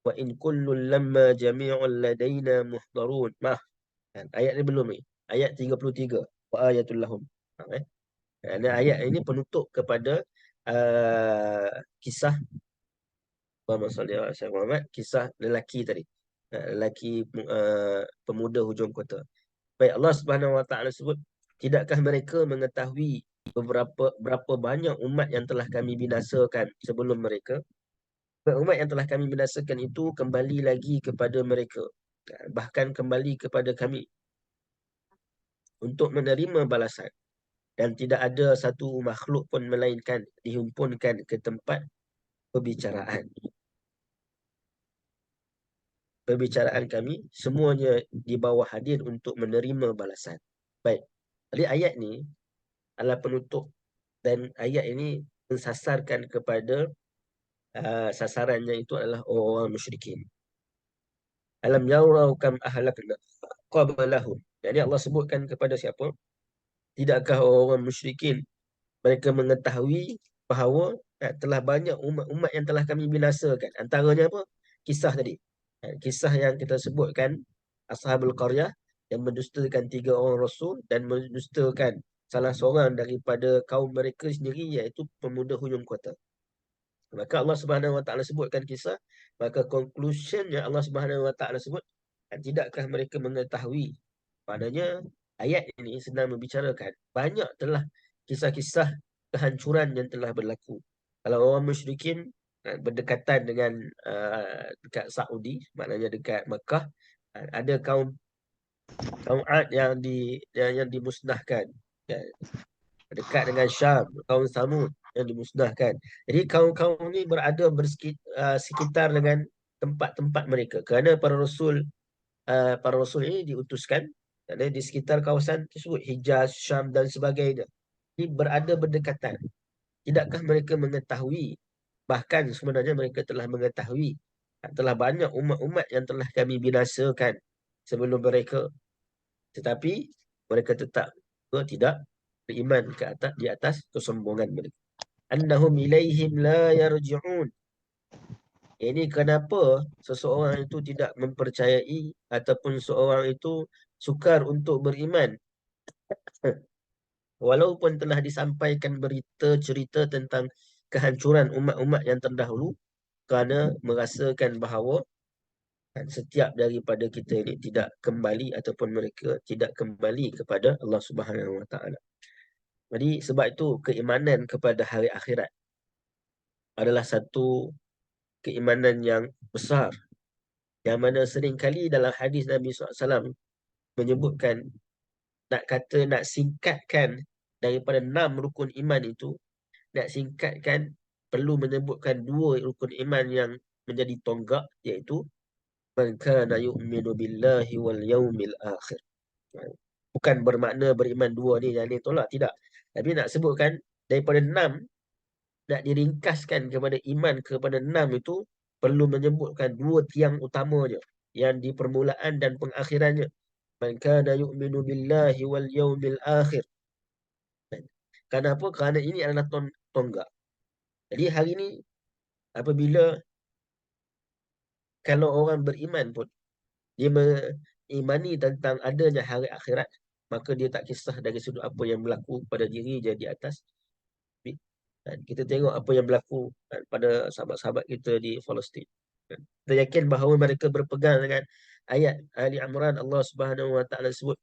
Speaker 1: wa in kullun lamma jami'un ladaina muhdarun. Ayat ni belum ni. Ayat 33. Wa ayatul lahum. Ayat ini penutup kepada kisah Muhammad, kisah lelaki tadi. Lelaki pemuda hujung kota. Baik, Allah Subhanahu Wa Taala sebut, tidakkah mereka mengetahui berapa banyak umat yang telah kami binasakan sebelum mereka? Umat yang telah kami binasakan itu kembali lagi kepada mereka, bahkan kembali kepada kami untuk menerima balasan. Dan tidak ada satu makhluk pun melainkan dihimpunkan ke tempat perbicaraan. Perbicaraan kami semuanya di bawah hadir untuk menerima balasan. Baik. Jadi ayat ni adalah penutup, dan ayat ini mensasarkan kepada sasarannya itu adalah orang musyrikin. Alam yarau kam ahlakna qablahum. Jadi Allah sebutkan kepada siapa? Tidakkah orang musyrikin mereka mengetahui bahawa telah banyak umat-umat yang telah kami binasakan. Antaranya apa? Kisah tadi. Kisah yang kita sebutkan, Ashabul Qaryah yang mendustakan 3 orang Rasul dan mendustakan salah seorang daripada kaum mereka sendiri, iaitu pemuda hujung kota. Maka Allah Subhanahu Wa Taala sebutkan kisah. Maka conclusionnya Allah Subhanahu Wa Taala sebut, tidakkah mereka mengetahui? Maknanya ayat ini sedang membicarakan banyak telah kisah-kisah kehancuran yang telah berlaku. Kalau orang musyrikin berdekatan dengan dekat Saudi, maknanya dekat Mekah, ada kaum Ad yang dimusnahkan. Dekat dengan Syam, kaum Samud yang dimusnahkan. Jadi kaum-kaum ni berada sekitar dengan tempat-tempat mereka. Kerana para rasul ini diutuskan di sekitar kawasan tersebut, Hijaz, Syam dan sebagainya. Jadi berada berdekatan. Tidakkah mereka mengetahui, bahkan sebenarnya mereka telah mengetahui, telah banyak umat-umat yang telah kami binasakan sebelum mereka, tetapi mereka tetap tidak beriman di atas kesombongan mereka. Annahum ilaihim la yarji'un. Ini kenapa seseorang itu tidak mempercayai ataupun seorang itu sukar untuk beriman walaupun telah disampaikan berita cerita tentang kehancuran umat-umat yang terdahulu, kerana merasakan bahawa setiap daripada kita ini tidak kembali ataupun mereka tidak kembali kepada Allah Subhanahu Wa Taala. Jadi sebab itu keimanan kepada hari akhirat adalah satu keimanan yang besar, yang mana seringkali dalam hadis Nabi SAW menyebutkan, nak singkatkan daripada 6 rukun iman itu, nak singkatkan perlu menyebutkan 2 rukun iman yang menjadi tonggak, iaitu man kana yu'minu billahi wal yaumil akhir. Bukan bermakna beriman dua ni yang ni tolak, tidak. Tapi nak sebutkan daripada 6 nak diringkaskan kepada iman kepada 6 itu perlu menyebutkan dua tiang utamanya yang di permulaan dan pengakhirannya. Man kana yu'minu billahi wal yawmil akhir. Kenapa? Kerana ini adalah tonggak. Jadi hari ini apabila kalau orang beriman pun dia mengimani tentang adanya hari akhirat, maka dia tak kisah dari sudut apa yang berlaku pada diri dia di atas. Dan kita tengok apa yang berlaku pada sahabat-sahabat kita di Palestin. Kita yakin bahawa mereka berpegang dengan ayat Ali Imran. Allah Subhanahu Wa Taala sebut,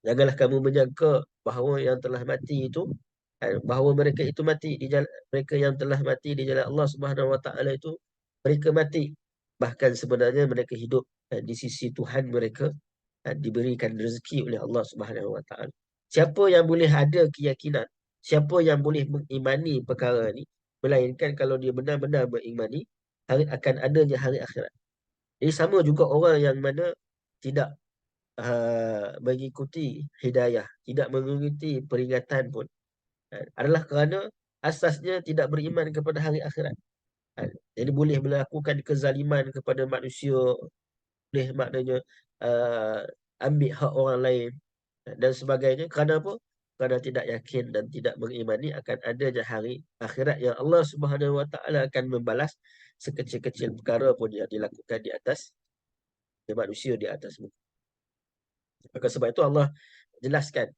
Speaker 1: janganlah kamu menyangka bahawa yang telah mati itu, bahawa mereka itu mati di jalan, mereka yang telah mati di jalan Allah Subhanahu Wa Taala itu mereka mati, bahkan sebenarnya mereka hidup di sisi Tuhan mereka, diberikan rezeki oleh Allah Subhanahu Wa Taala. Siapa yang boleh ada keyakinan, siapa yang boleh mengimani perkara ini, melainkan kalau dia benar-benar mengimani akan adanya hari akhirat. Jadi sama juga orang yang mana tidak mengikuti hidayah, tidak mengikuti peringatan pun, adalah kerana asasnya tidak beriman kepada hari akhirat. Jadi boleh melakukan kezaliman kepada manusia, boleh maknanya uh, ambil hak orang lain dan sebagainya. Kerana apa? Kerana tidak yakin dan tidak mengimani akan adanya hari akhirat yang Allah Subhanahu Wa Taala akan membalas sekecil-kecil perkara pun yang dilakukan di atas manusia di atas muka. Maka sebab itu Allah jelaskan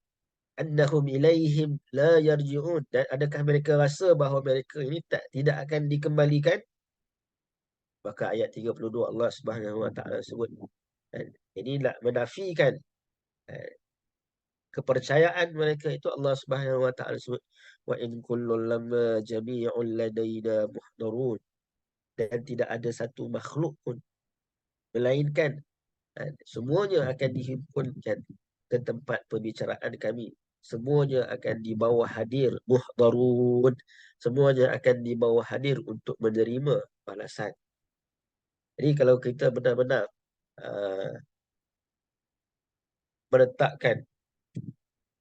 Speaker 1: annahum ilaihim la yarji'un, dan adakah mereka rasa bahawa mereka ini tidak akan dikembalikan. Maka ayat 32 Allah Subhanahu Wa Taala sebut, ini nak menafikan kepercayaan mereka itu. Allah Subhanahu Wa Taala sebut wa in kullun lamma jami'un ladaina muhdarun, dan tidak ada satu makhluk pun melainkan semuanya akan dihimpunkan ke tempat perbicaraan kami. Semuanya akan dibawa hadir, muhdarun. Semuanya akan dibawa hadir untuk menerima balasan. Jadi kalau kita benar-benar uh, meletakkan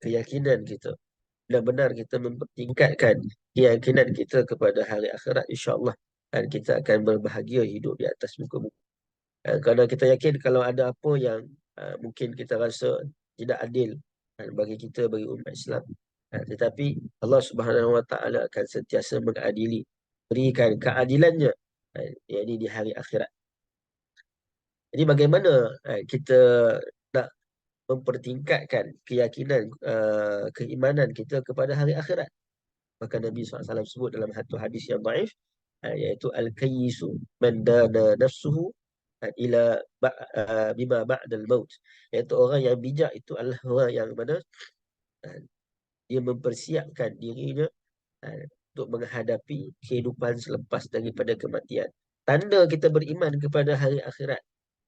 Speaker 1: keyakinan kita, benar-benar kita mempertingkatkan keyakinan kita kepada hari akhirat, insya-Allah, dan kita akan berbahagia hidup di atas muka bumi. Kerana kita yakin kalau ada apa yang mungkin kita rasa tidak adil bagi kita, bagi umat Islam, tetapi Allah Subhanahu Wa Taala akan sentiasa mengadili, berikan keadilannya, yakni di hari akhirat. Jadi bagaimana kita nak mempertingkatkan keyakinan, keimanan kita kepada hari akhirat? Maka Nabi SAW sebut dalam satu hadis yang dhaif, iaitu al-kayyisu man dana nafsuhu ila bima ba'dal maut. Iaitu orang yang bijak itu adalah orang yang mana dia mempersiapkan dirinya untuk menghadapi kehidupan selepas daripada kematian. Tanda kita beriman kepada hari akhirat,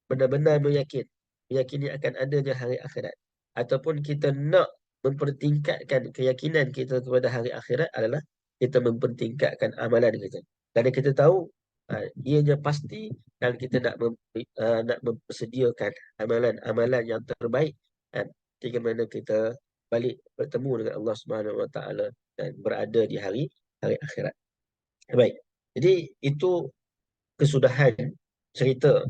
Speaker 1: benar-benar meyakini akan adanya hari akhirat, ataupun kita nak mempertingkatkan keyakinan kita kepada hari akhirat, adalah kita mempertingkatkan amalan kita. Kerana kita tahu ianya pasti, dan kita nak mempersediakan amalan-amalan yang terbaik, ketika mana kita balik bertemu dengan Allah Subhanahu Wa Taala dan berada di hari akhirat. Baik. Jadi itu kesudahan cerita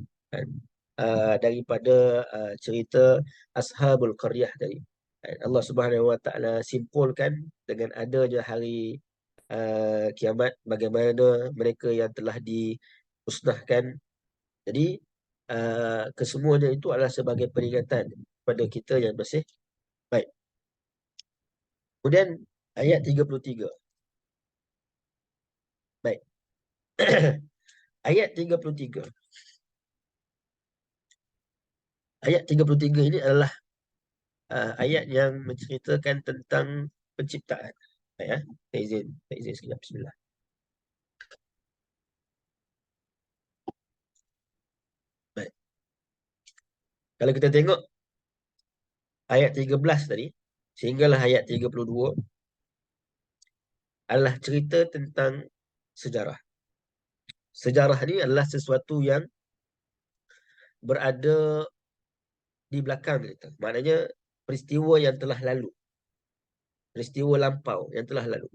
Speaker 1: daripada cerita Ashabul Qaryah tadi. Allah Subhanahu Wa Taala simpulkan dengan adanya hari kiamat, bagaimana mereka yang telah dimusnahkan. Jadi kesemuanya itu adalah sebagai peringatan kepada kita yang masih baik. Kemudian ayat 33. Baik. Ayat 33. Ayat 33 ini adalah ayat yang menceritakan tentang penciptaan. Ya, saya izin sekejap. Bismillah. Baik. Kalau kita tengok ayat 13 tadi sehinggalah ayat 32 adalah cerita tentang sejarah. Sejarah ni adalah sesuatu yang berada di belakang kita. Maknanya peristiwa yang telah lalu, peristiwa lampau yang telah lalu.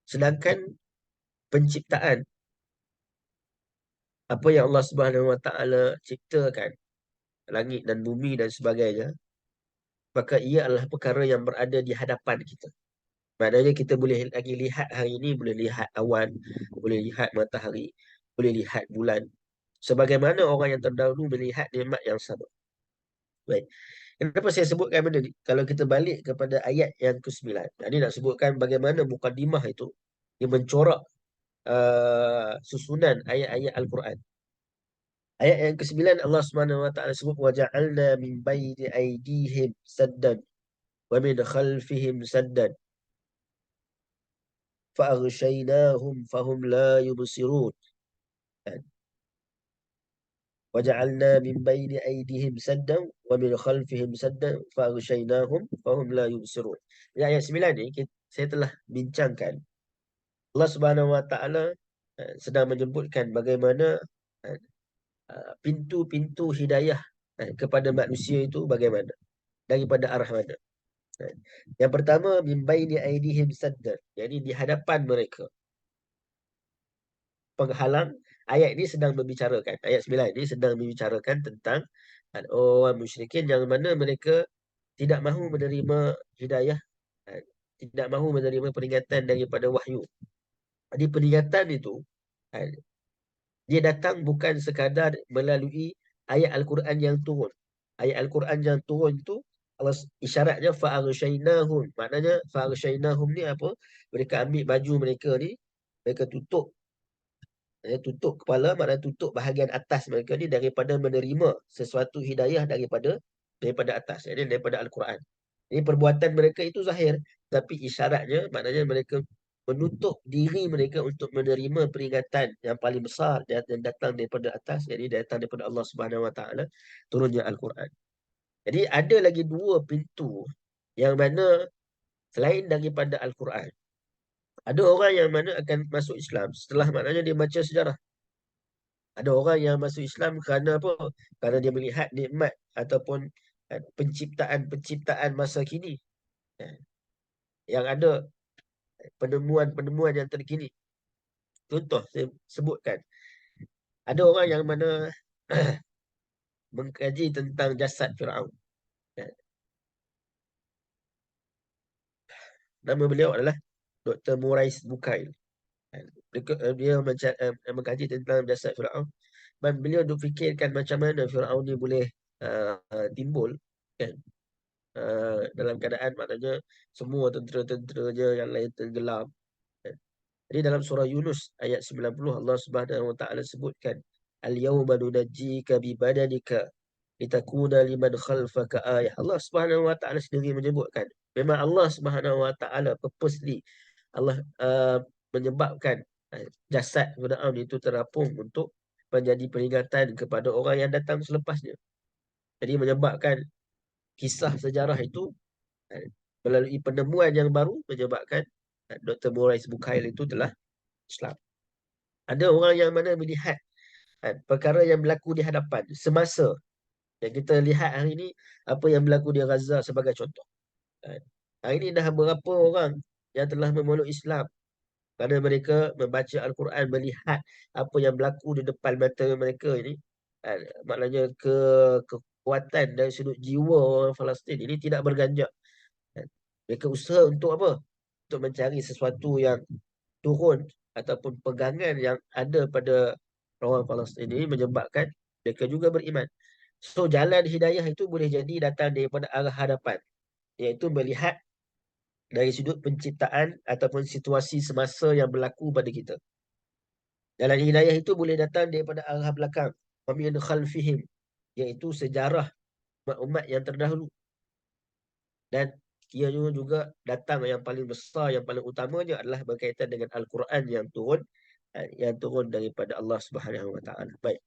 Speaker 1: Sedangkan penciptaan, apa yang Allah Subhanahu Wa Taala ciptakan, langit dan bumi dan sebagainya, maka ia adalah perkara yang berada di hadapan kita. Maknanya kita boleh lagi lihat hari ini, boleh lihat awan, boleh lihat matahari, boleh lihat bulan. Sebagaimana orang yang terdahulu melihat nikmat yang sama. Baik. Kenapa saya sebutkan benda ni? Kalau kita balik kepada ayat yang ke-9. Ini nak sebutkan bagaimana mukadimah itu dia mencorak susunan ayat-ayat Al-Quran. Ayat yang ke-9 Allah Subhanahu Wa Taala sebut waja'alna min baini aydihim saddan wa min khalfihim saddan fa'aghshaynahum fahum la yubsirun. وجعلنا من بين أيديهم سدا ومن خلفهم سدا فأغشيناهم فهم لا يبصرون. Di ayat 9 ni saya telah bincangkan. Allah Subhanahu Wa Taala sedang menyebutkan bagaimana pintu-pintu hidayah kepada manusia itu bagaimana, daripada arah mana. Yang pertama, min baini aidihim saddan, yakni di hadapan mereka. Penghalang. Ayat ini sedang membicarakan, ayat 9 ini sedang membicarakan tentang orang musyrikin yang mana mereka tidak mahu menerima hidayah, tidak mahu menerima peringatan daripada wahyu. Jadi peringatan itu dia datang bukan sekadar melalui ayat Al-Quran yang turun. Ayat Al-Quran yang turun itu Allah isyaratnya fa'aghshaynahum. Maknanya fa'aghshaynahum ni apa? Mereka ambil baju mereka ni, mereka tutup, tutup kepala, maknanya tutup bahagian atas mereka ni daripada menerima sesuatu hidayah daripada atas, iaitu daripada Al-Quran. Ini perbuatan mereka itu zahir, tapi isyaratnya maknanya mereka menutup diri mereka untuk menerima peringatan yang paling besar yang datang daripada atas, iaitu datang daripada Allah Subhanahu Wa Taala, turunnya Al-Quran. Jadi ada lagi dua pintu yang mana selain daripada Al-Quran. Ada orang yang mana akan masuk Islam setelah maknanya dia baca sejarah. Ada orang yang masuk Islam kerana apa? Kerana dia melihat nikmat ataupun penciptaan masa kini, yang ada penemuan-penemuan yang terkini. Contoh saya sebutkan, ada orang yang mana mengkaji tentang jasad Firaun. Nama beliau adalah Dr. Murais Bukail. Dia mengkaji tentang jasad Firaun, dan beliau fikirkan macam mana Firaun ni boleh timbul, kan? Dalam keadaan maknanya semua tentera-tentera je yang lain tenggelam. Jadi dalam surah Yunus ayat 90 Allah Subhanahu Wa Taala sebutkan al-yawma nunajjika bi badanika litakuna liman khalfaka ayah. Allah Subhanahu Wa Taala sendiri menyebutkan memang Allah Subhanahu Wa Taala purposely Allah menyebabkan jasad Firaun itu terapung untuk menjadi peringatan kepada orang yang datang selepasnya. Jadi menyebabkan kisah sejarah itu melalui penemuan yang baru menyebabkan Dr. Murais Bukail itu telah Islam. Ada orang yang mana melihat perkara yang berlaku di hadapan semasa. Yang kita lihat hari ini, apa yang berlaku di Gaza sebagai contoh. Hari ini dah berapa orang yang telah memeluk Islam kerana mereka membaca Al-Quran, melihat apa yang berlaku di depan mata mereka ini. Maknanya kekuatan dari sudut jiwa orang Palestin ini tidak berganjak. Mereka usaha untuk apa? Untuk mencari sesuatu yang turun ataupun pegangan yang ada pada orang Palestin ini menyebabkan mereka juga beriman. So jalan hidayah itu boleh jadi datang daripada arah hadapan, iaitu melihat dari sudut penciptaan ataupun situasi semasa yang berlaku pada kita. Jalan hidayah itu boleh datang daripada arah belakang, min khalfihim, iaitu sejarah umat-umat yang terdahulu. Dan ianya juga datang yang paling besar, yang paling utamanya adalah berkaitan dengan Al-Quran yang turun daripada Allah Subhanahu Wa Taala. Baik.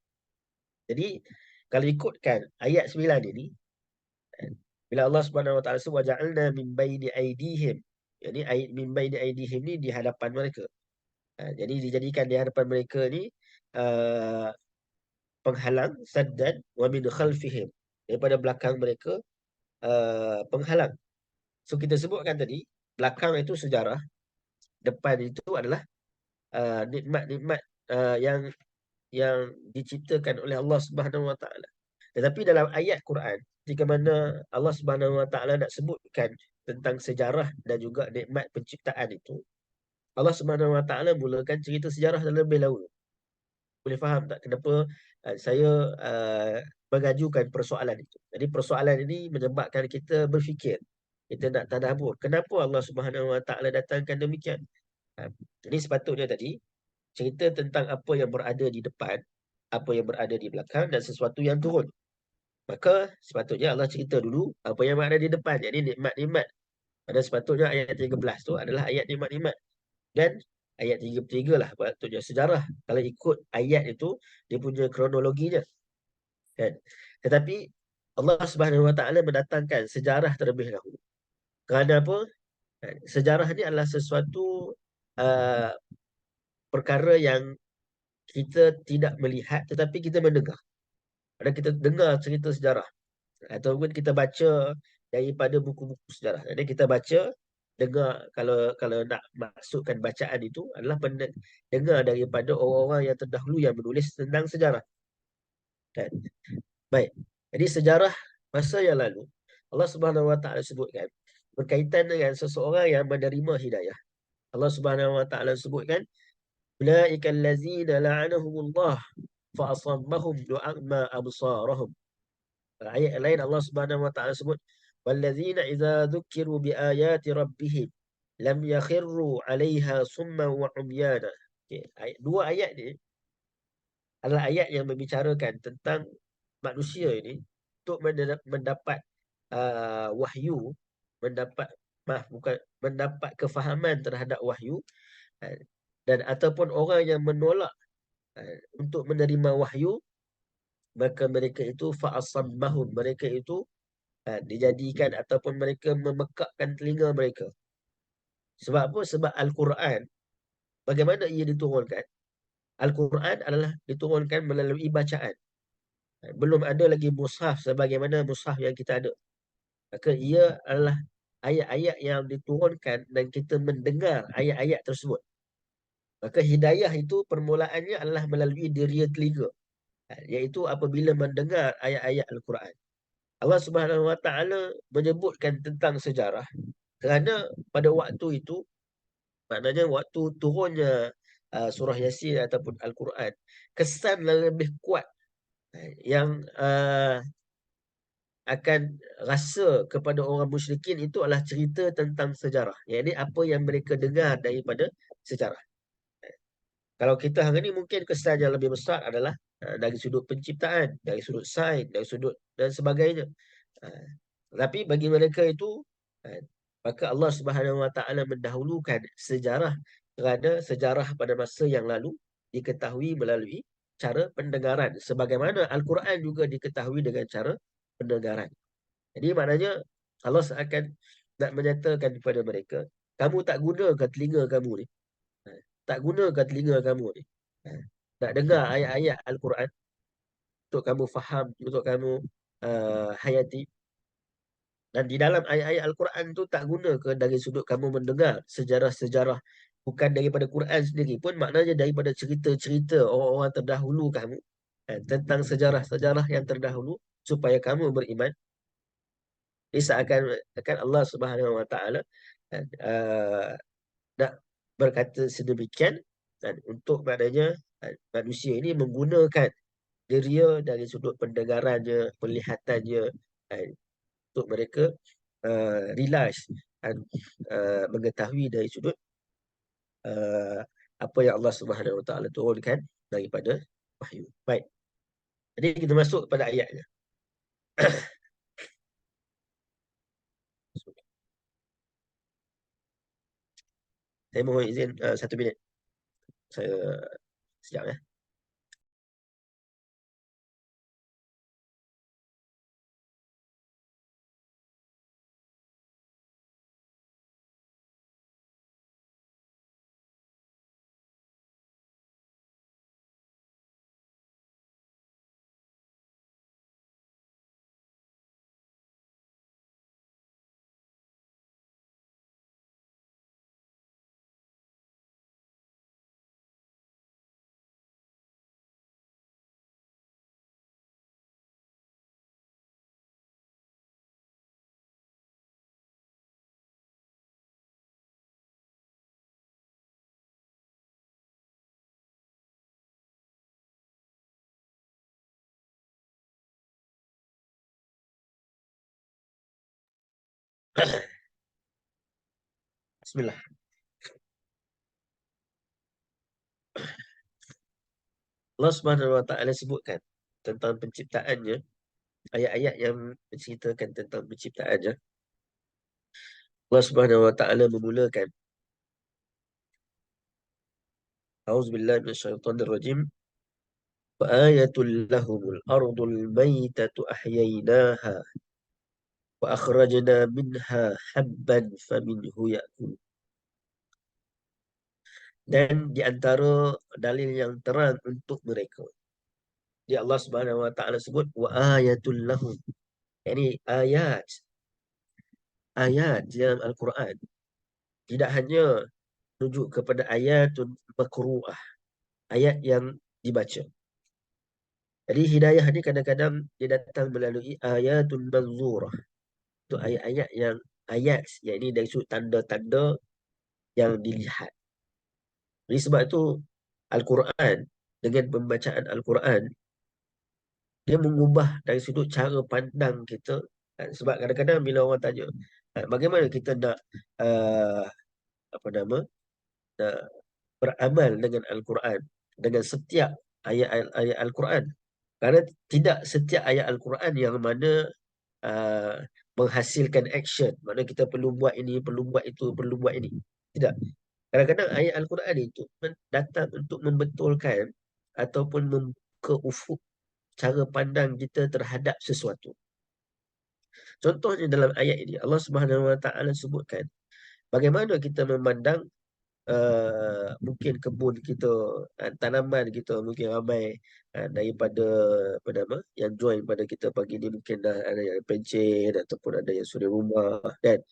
Speaker 1: Jadi kalau ikutkan ayat 9 ini, bila Allah Subhanahu Wa Taala sebut waja'alna min baini aydihim, yani ayat min baini aydihim ni di hadapan mereka. Jadi dijadikan di hadapan mereka ni penghalang, saddan, wa min khalfihim, daripada belakang mereka penghalang. So kita sebutkan tadi, belakang itu sejarah, depan itu adalah nikmat-nikmat yang diciptakan oleh Allah Subhanahu Wa Taala. Tetapi dalam ayat Quran, jika mana Allah Subhanahu Wa Taala nak sebutkan tentang sejarah dan juga nikmat penciptaan itu, Allah Subhanahu Wa Taala mulakan cerita sejarah terlebih dahulu. Boleh faham tak kenapa saya mengajukan persoalan itu? Jadi persoalan ini menyebabkan kita berfikir. Kita nak tadabbur. Kenapa Allah Subhanahu Wa Taala datangkan demikian? Jadi sepatutnya tadi cerita tentang apa yang berada di depan, apa yang berada di belakang dan sesuatu yang turun. Maka sepatutnya Allah cerita dulu apa yang berada di depan. Jadi nikmat-nikmat. Pada sepatutnya ayat 13 tu adalah ayat nikmat-nikmat. Dan ayat 33 lah patutnya sejarah. Kalau ikut ayat itu, dia punya kronologinya. Kan? Tetapi Allah Subhanahu Wa Taala mendatangkan sejarah terlebih dahulu. Kerana apa? Sejarah ni adalah sesuatu uh, perkara yang kita tidak melihat tetapi kita mendengar. Ada kita dengar cerita sejarah ataupun kita baca daripada buku-buku sejarah. Jadi kita baca, dengar, kalau nak maksudkan bacaan itu adalah dengar daripada orang-orang yang terdahulu yang menulis tentang sejarah. Kan? Baik. Jadi sejarah masa yang lalu Allah Subhanahu Wa Taala sebutkan berkaitan dengan seseorang yang menerima hidayah. Allah Subhanahu Wa Taala sebutkan ulaika allazina la'anahumullah fa asammahum du'ama absarahum. Ayat lain Allah Subhanahu Wa Taala sebut wallazina idza dzukiru biayati rabbihim lam yakhirru 'alaiha summan wa umyana. Okey, dua ayat ni adalah ayat yang membicarakan tentang manusia ini untuk mendapat wahyu, mendapat bukan mendapat kefahaman terhadap wahyu, uh, dan ataupun orang yang menolak untuk menerima wahyu, maka mereka itu fa'asammahum, mereka itu dijadikan ataupun mereka memekakkan telinga mereka. Sebab apa? Sebab Al-Quran, bagaimana ia diturunkan? Al-Quran adalah diturunkan melalui bacaan. Belum ada lagi mushaf sebagaimana mushaf yang kita ada. Maka ia adalah ayat-ayat yang diturunkan dan kita mendengar ayat-ayat tersebut. Maka hidayah itu permulaannya adalah melalui deria telinga, iaitu apabila mendengar ayat-ayat Al-Quran. Allah Subhanahu Wa Taala menyebutkan tentang sejarah kerana pada waktu itu, maknanya waktu turunnya surah Yasin ataupun Al-Quran, kesan lebih kuat yang akan rasa kepada orang musyrikin itu adalah cerita tentang sejarah. Yang ini apa yang mereka dengar daripada sejarah. Kalau kita hari ini mungkin kesan yang lebih besar adalah dari sudut penciptaan, dari sudut sains, dari sudut dan sebagainya. Tapi bagi mereka itu, maka Allah Subhanahu Wa Taala mendahulukan sejarah kerana sejarah pada masa yang lalu diketahui melalui cara pendengaran. Sebagaimana Al-Quran juga diketahui dengan cara pendengaran. Jadi maknanya Allah akan nak menyatakan kepada mereka, kamu tak gunakan telinga kamu ni. Tak gunakan telinga kamu ni. Nak dengar ayat-ayat Al-Quran untuk kamu faham, untuk kamu hayati. Dan di dalam ayat-ayat Al-Quran tu tak guna ke dari sudut kamu mendengar sejarah-sejarah bukan daripada Quran sendiri pun, maknanya daripada cerita-cerita orang-orang terdahulu kamu tentang sejarah-sejarah yang terdahulu supaya kamu beriman. Jadi seakan Allah Subhanahu Wa Taala nak berkata sedemikian dan untuk maknanya manusia ini menggunakan deria dari sudut pendengarannya, penglihatannya untuk mereka realize dan mengetahui dari sudut uh, apa yang Allah Subhanahu Wa Taala turunkan daripada wahyu. Baik. Jadi kita masuk kepada ayatnya. Saya mohon izin 1 minit. Saya sekejap ya. Bismillah. Allah Subhanahu wa taala sebutkan tentang penciptaannya, ayat-ayat yang menceritakan tentang penciptaannya. Allah Subhanahu wa taala memulakan, A'udzubillahi minasyaitonir rajim. Wa ayatul lahumul ardul maitatu ahyaynaha wa akhrajna minha habban faminhu ya'kul. Dan di antara dalil yang terang untuk mereka. Di Allah Subhanahu wa taala sebut wa ayatul lahum. Ini ayat dalam Al-Quran. Tidak hanya rujuk kepada ayatun makru'ah, ayat yang dibaca. Jadi hidayah ni kadang-kadang dia datang melalui ayatun manzurah. Itu ayat-ayat yang ini dari sudut tanda-tanda yang dilihat. Jadi sebab itu Al-Quran, dengan pembacaan Al-Quran, dia mengubah dari sudut cara pandang kita. Sebab kadang-kadang bila orang tanya, bagaimana kita nak apa nama nak beramal dengan Al-Quran, dengan setiap ayat-ayat Al-Quran. Kerana tidak setiap ayat Al-Quran yang mana uh, menghasilkan action. Mana kita perlu buat ini, perlu buat itu, perlu buat ini. Tidak. Kadang-kadang ayat Al-Quran itu datang untuk membetulkan ataupun membuka ufuk cara pandang kita terhadap sesuatu. Contohnya dalam ayat ini, Allah Subhanahu Wa Taala sebutkan bagaimana kita memandang mungkin kebun kita, tanaman kita, mungkin ramai daripada apa nama yang join pada kita pagi ni, mungkin dah ada yang pencen ataupun ada yang suri rumah kan.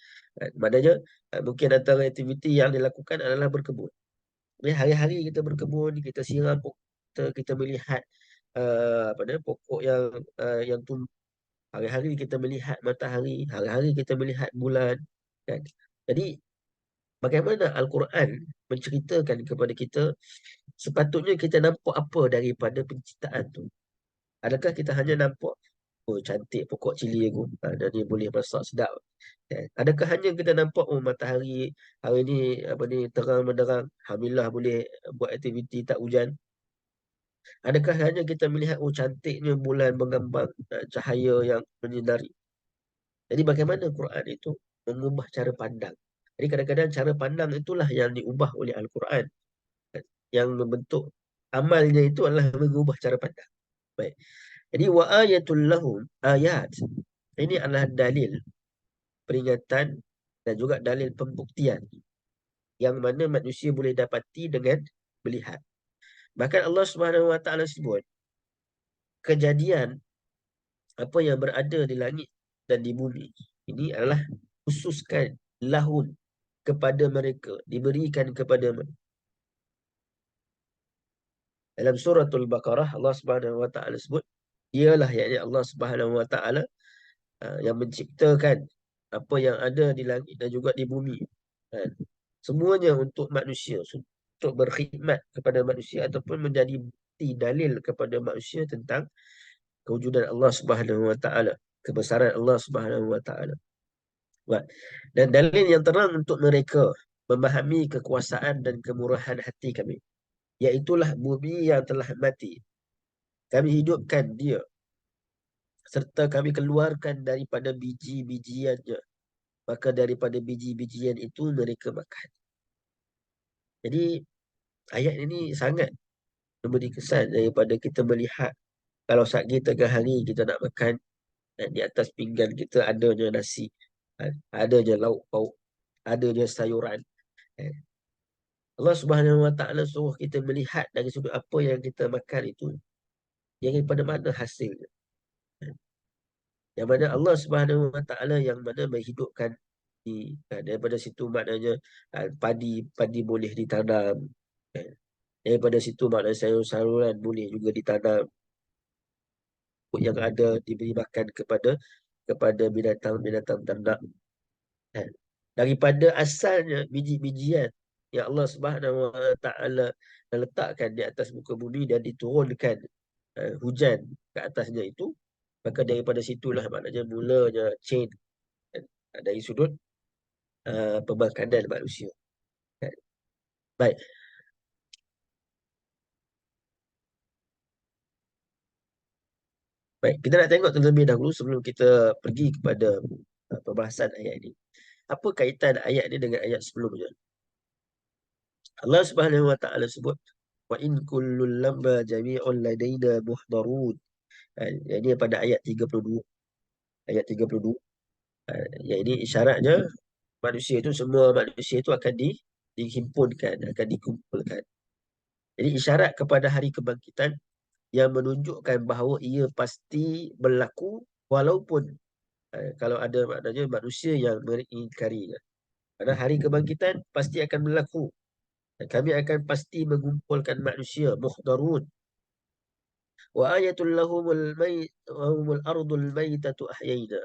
Speaker 1: Maknanya mungkin antara aktiviti yang dilakukan adalah berkebun. Jadi hari-hari kita berkebun, kita siram pokok kita melihat apa nama pokok yang tumbuh. Hari-hari kita melihat matahari, hari-hari kita melihat bulan kan. Jadi bagaimana Al-Quran menceritakan kepada kita, sepatutnya kita nampak apa daripada penciptaan tu. Adakah kita hanya nampak, oh cantik pokok cili aku, dan dia boleh masak sedap. Adakah hanya kita nampak, oh matahari hari ni apa ni terang menderang, alhamdulillah boleh buat aktiviti tak hujan. Adakah hanya kita melihat, oh cantiknya bulan mengambang, cahaya yang menyinari. Jadi bagaimana Quran itu mengubah cara pandang. Jadi kadang-kadang cara pandang itulah yang diubah oleh Al-Quran. Yang membentuk amalnya itu adalah mengubah cara pandang. Baik. Jadi wa ayatul lahum, ayat. Ini adalah dalil peringatan dan juga dalil pembuktian yang mana manusia boleh dapati dengan melihat. Bahkan Allah Subhanahu Wa Taala sebut kejadian apa yang berada di langit dan di bumi ini adalah khususkan lahun kepada mereka, diberikan kepada mereka. Dalam suratul Baqarah Allah Subhanahu wa taala sebut, dialah yakni Allah Subhanahu wa taala yang menciptakan apa yang ada di langit dan juga di bumi. Kan? Semuanya untuk manusia, untuk berkhidmat kepada manusia ataupun menjadi bukti dalil kepada manusia tentang kewujudan Allah Subhanahu wa taala, kebesaran Allah Subhanahu wa taala. Dan dalil yang terang untuk mereka memahami kekuasaan dan kemurahan hati kami, iaitulah bumi yang telah mati. Kami hidupkan dia, serta kami keluarkan daripada biji-bijiannya. Maka daripada biji-bijian itu mereka makan. Jadi ayat ini sangat memberi kesan daripada kita melihat, kalau sehari tengah hari kita nak makan, dan di atas pinggan kita adanya nasi, adanya lauk pauk, adanya sayuran. Allah Subhanahu Wa Taala suruh kita melihat dari sudut apa yang kita makan itu, daripada mana hasilnya. Yang mana Allah Subhanahu Wa Taala yang mana menghidupkan daripada situ, maknanya padi boleh ditanam. Daripada situ maknanya sayur-sayuran boleh juga ditanam, yang ada diberi makan kepada binatang-binatang ternak. Daripada asalnya biji-bijian yang Allah Subhanahu Wa Taala letakkan di atas muka bumi dan diturunkan hujan ke atasnya itu, maka daripada situlah maknanya mulanya chain dari sudut pemakanan manusia. Baik, baik. Kita nak tengok terlebih dahulu sebelum kita pergi kepada pembahasan ayat ini. Apa kaitan ayat ini dengan ayat sebelumnya? Allah Subhanahu wa taala sebut wa in kullul lamma jami'un ladaina muhdarun. Yang ini pada ayat 32. Ayat 32. Yang ini isyaratnya semua manusia itu akan dihimpunkan, akan dikumpulkan. Jadi isyarat kepada hari kebangkitan yang menunjukkan bahawa ia pasti berlaku walaupun kalau ada maknanya manusia yang mengingkarinya. Pada hari kebangkitan pasti akan berlaku. Dan kami akan pasti mengumpulkan manusia muhdarun. Wa ayatul lahumul ardul maitatu ahyayna.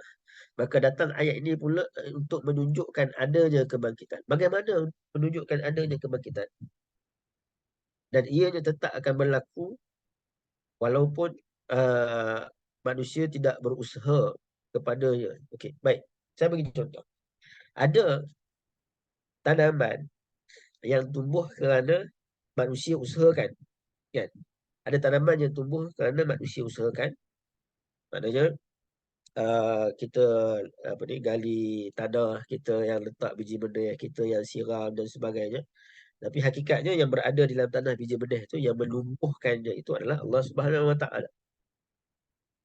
Speaker 1: Maka datang ayat ini pula untuk menunjukkan adanya kebangkitan. Bagaimana menunjukkan adanya kebangkitan? Dan ianya tetap akan berlaku walaupun uh, manusia tidak berusaha kepadanya. Okey, baik. Saya bagi contoh. Ada tanaman yang tumbuh kerana manusia usahakan, kan? Ada tanaman yang tumbuh kerana manusia usahakan. Maknanya kita apa ni, gali tanah, kita yang letak biji benih, kita yang siram dan sebagainya. Tapi hakikatnya yang berada di dalam tanah biji benih itu, yang menumbuhkannya itu adalah Allah Subhanahu Wa Taala.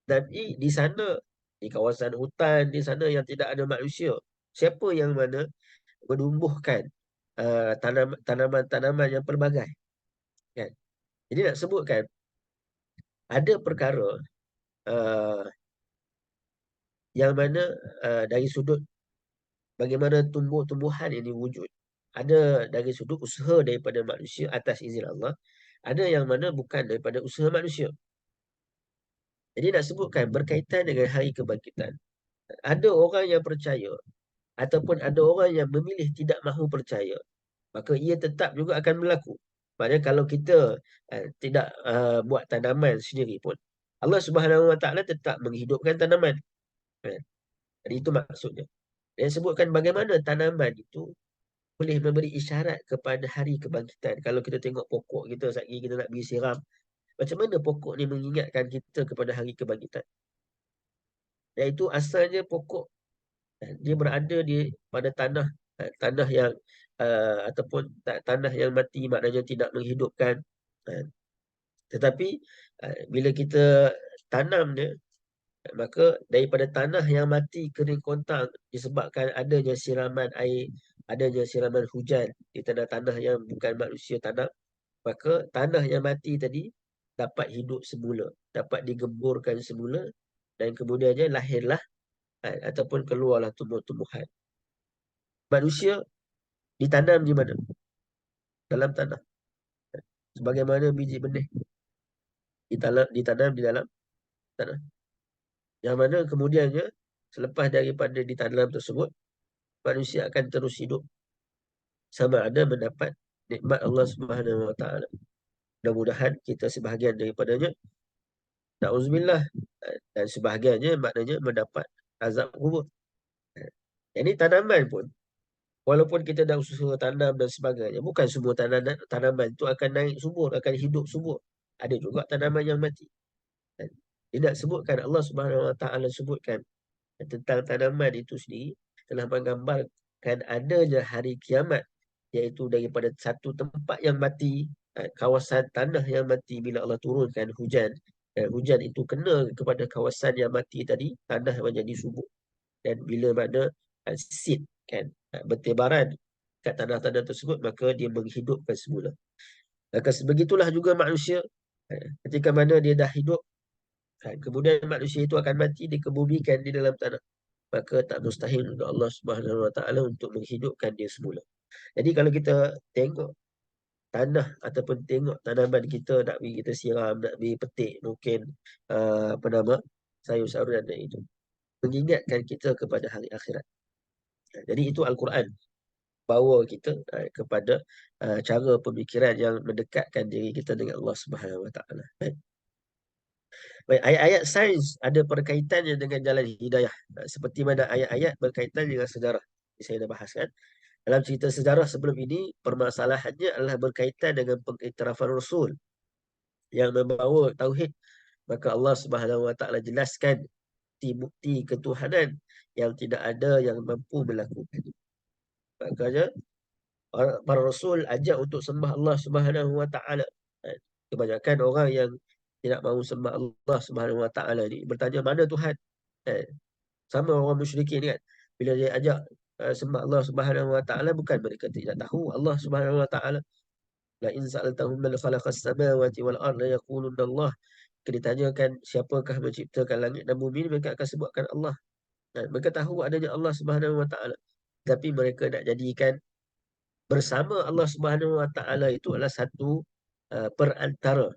Speaker 1: Dan di sana, di kawasan hutan, di sana yang tidak ada manusia, siapa yang mana menumbuhkan tanaman-tanaman yang pelbagai, kan? Jadi nak sebutkan ada perkara uh, yang mana dari sudut bagaimana tumbuh-tumbuhan ini wujud. Ada dari sudut usaha daripada manusia atas izin Allah. Ada yang mana bukan daripada usaha manusia. Jadi nak sebutkan berkaitan dengan hari kebangkitan. Ada orang yang percaya ataupun ada orang yang memilih tidak mahu percaya. Maka ia tetap juga akan berlaku. Maknanya kalau kita tidak buat tanaman sendiri pun, Allah Subhanahu Wa Taala tetap menghidupkan tanaman. Jadi itu maksudnya. Dia sebutkan bagaimana tanaman itu boleh memberi isyarat kepada hari kebangkitan. Kalau kita tengok pokok kita, saat ini kita nak pergi siram, macam mana pokok ni mengingatkan kita kepada hari kebangkitan? Iaitu asalnya pokok dia berada pada tanah, tanah yang ataupun tanah yang mati, maknanya tidak menghidupkan. Tetapi bila kita tanam dia, maka daripada tanah yang mati kering kontang disebabkan adanya siraman air, adanya siraman hujan di tanah-tanah yang bukan manusia tanam, maka tanah yang mati tadi dapat hidup semula, dapat digemburkan semula, dan kemudiannya lahirlah ataupun keluarlah tumbuh-tumbuhan. Manusia ditanam di mana? Dalam tanah. Sebagaimana biji benih ditanam di dalam tanah. Yang mana kemudiannya selepas daripada ditanam tersebut, manusia akan terus hidup sama ada mendapat nikmat Allah Subhanahu Wa Taala. Mudah-mudahan kita sebahagian daripadanya, na'udzubillah, dan sebahagiannya maknanya mendapat azab kubur. Ini tanaman pun, walaupun kita dah usaha tanam dan sebagainya, bukan semua tanaman itu akan naik subur, akan hidup subur. Ada juga tanaman yang mati. Dia nak sebutkan, Allah Subhanahu Wa Taala sebutkan tentang tanaman itu sendiri telah menggambarkan adanya hari kiamat, iaitu daripada satu tempat yang mati, kawasan tanah yang mati, bila Allah turunkan hujan, dan hujan itu kena kepada kawasan yang mati tadi, tanah menjadi subur. Dan bila mana seed kan bertebaran kat tanah-tanah tersebut, maka dia menghidupkan semula. Maka sebegitulah juga manusia, ketika mana dia dah hidup, kemudian manusia itu akan mati, dikebumikan di dalam tanah, maka tak mustahil untuk Allah Subhanahu Wa Taala untuk menghidupkan dia semula. Jadi kalau kita tengok tanah ataupun tengok tanaman kita, nak pergi kita siram, nak pergi petik mungkin apa nama, sayur-sayuran itu, mengingatkan kita kepada hari akhirat. Jadi itu Al-Quran bawa kita kepada cara pemikiran yang mendekatkan diri kita dengan Allah Subhanahu Wa Taala. Baik, ayat-ayat sains ada perkaitannya dengan jalan hidayah. Seperti mana ayat-ayat berkaitan dengan sejarah. Saya dah bahaskan. Dalam cerita sejarah sebelum ini, permasalahannya adalah berkaitan dengan pengiktirafan Rasul yang membawa tauhid. Maka Allah Subhanahu Wa Taala jelaskan bukti ketuhanan yang tidak ada yang mampu melakukan. Makanya para Rasul ajak untuk sembah Allah Subhanahu Wa Taala. Kebanyakan orang yang tidak mahu sembah Allah Subhanahu Wa Taala ni bertanya mana Tuhan. Eh, Sama orang musyrikin kan. Bila dia ajak sembah Allah Subhanahu Wa Taala, bukan mereka tidak tahu Allah Subhanahu Wa Taala. La in sa'altahum man khalaqas samawati wal arda yaquluna Allah. Jika ditanyakan siapakah menciptakan langit dan bumi, mereka akan sebutkan Allah. Mereka tahu adanya Allah Subhanahu Wa Taala. Tapi mereka nak jadikan bersama Allah Subhanahu Wa Taala itu adalah satu perantara.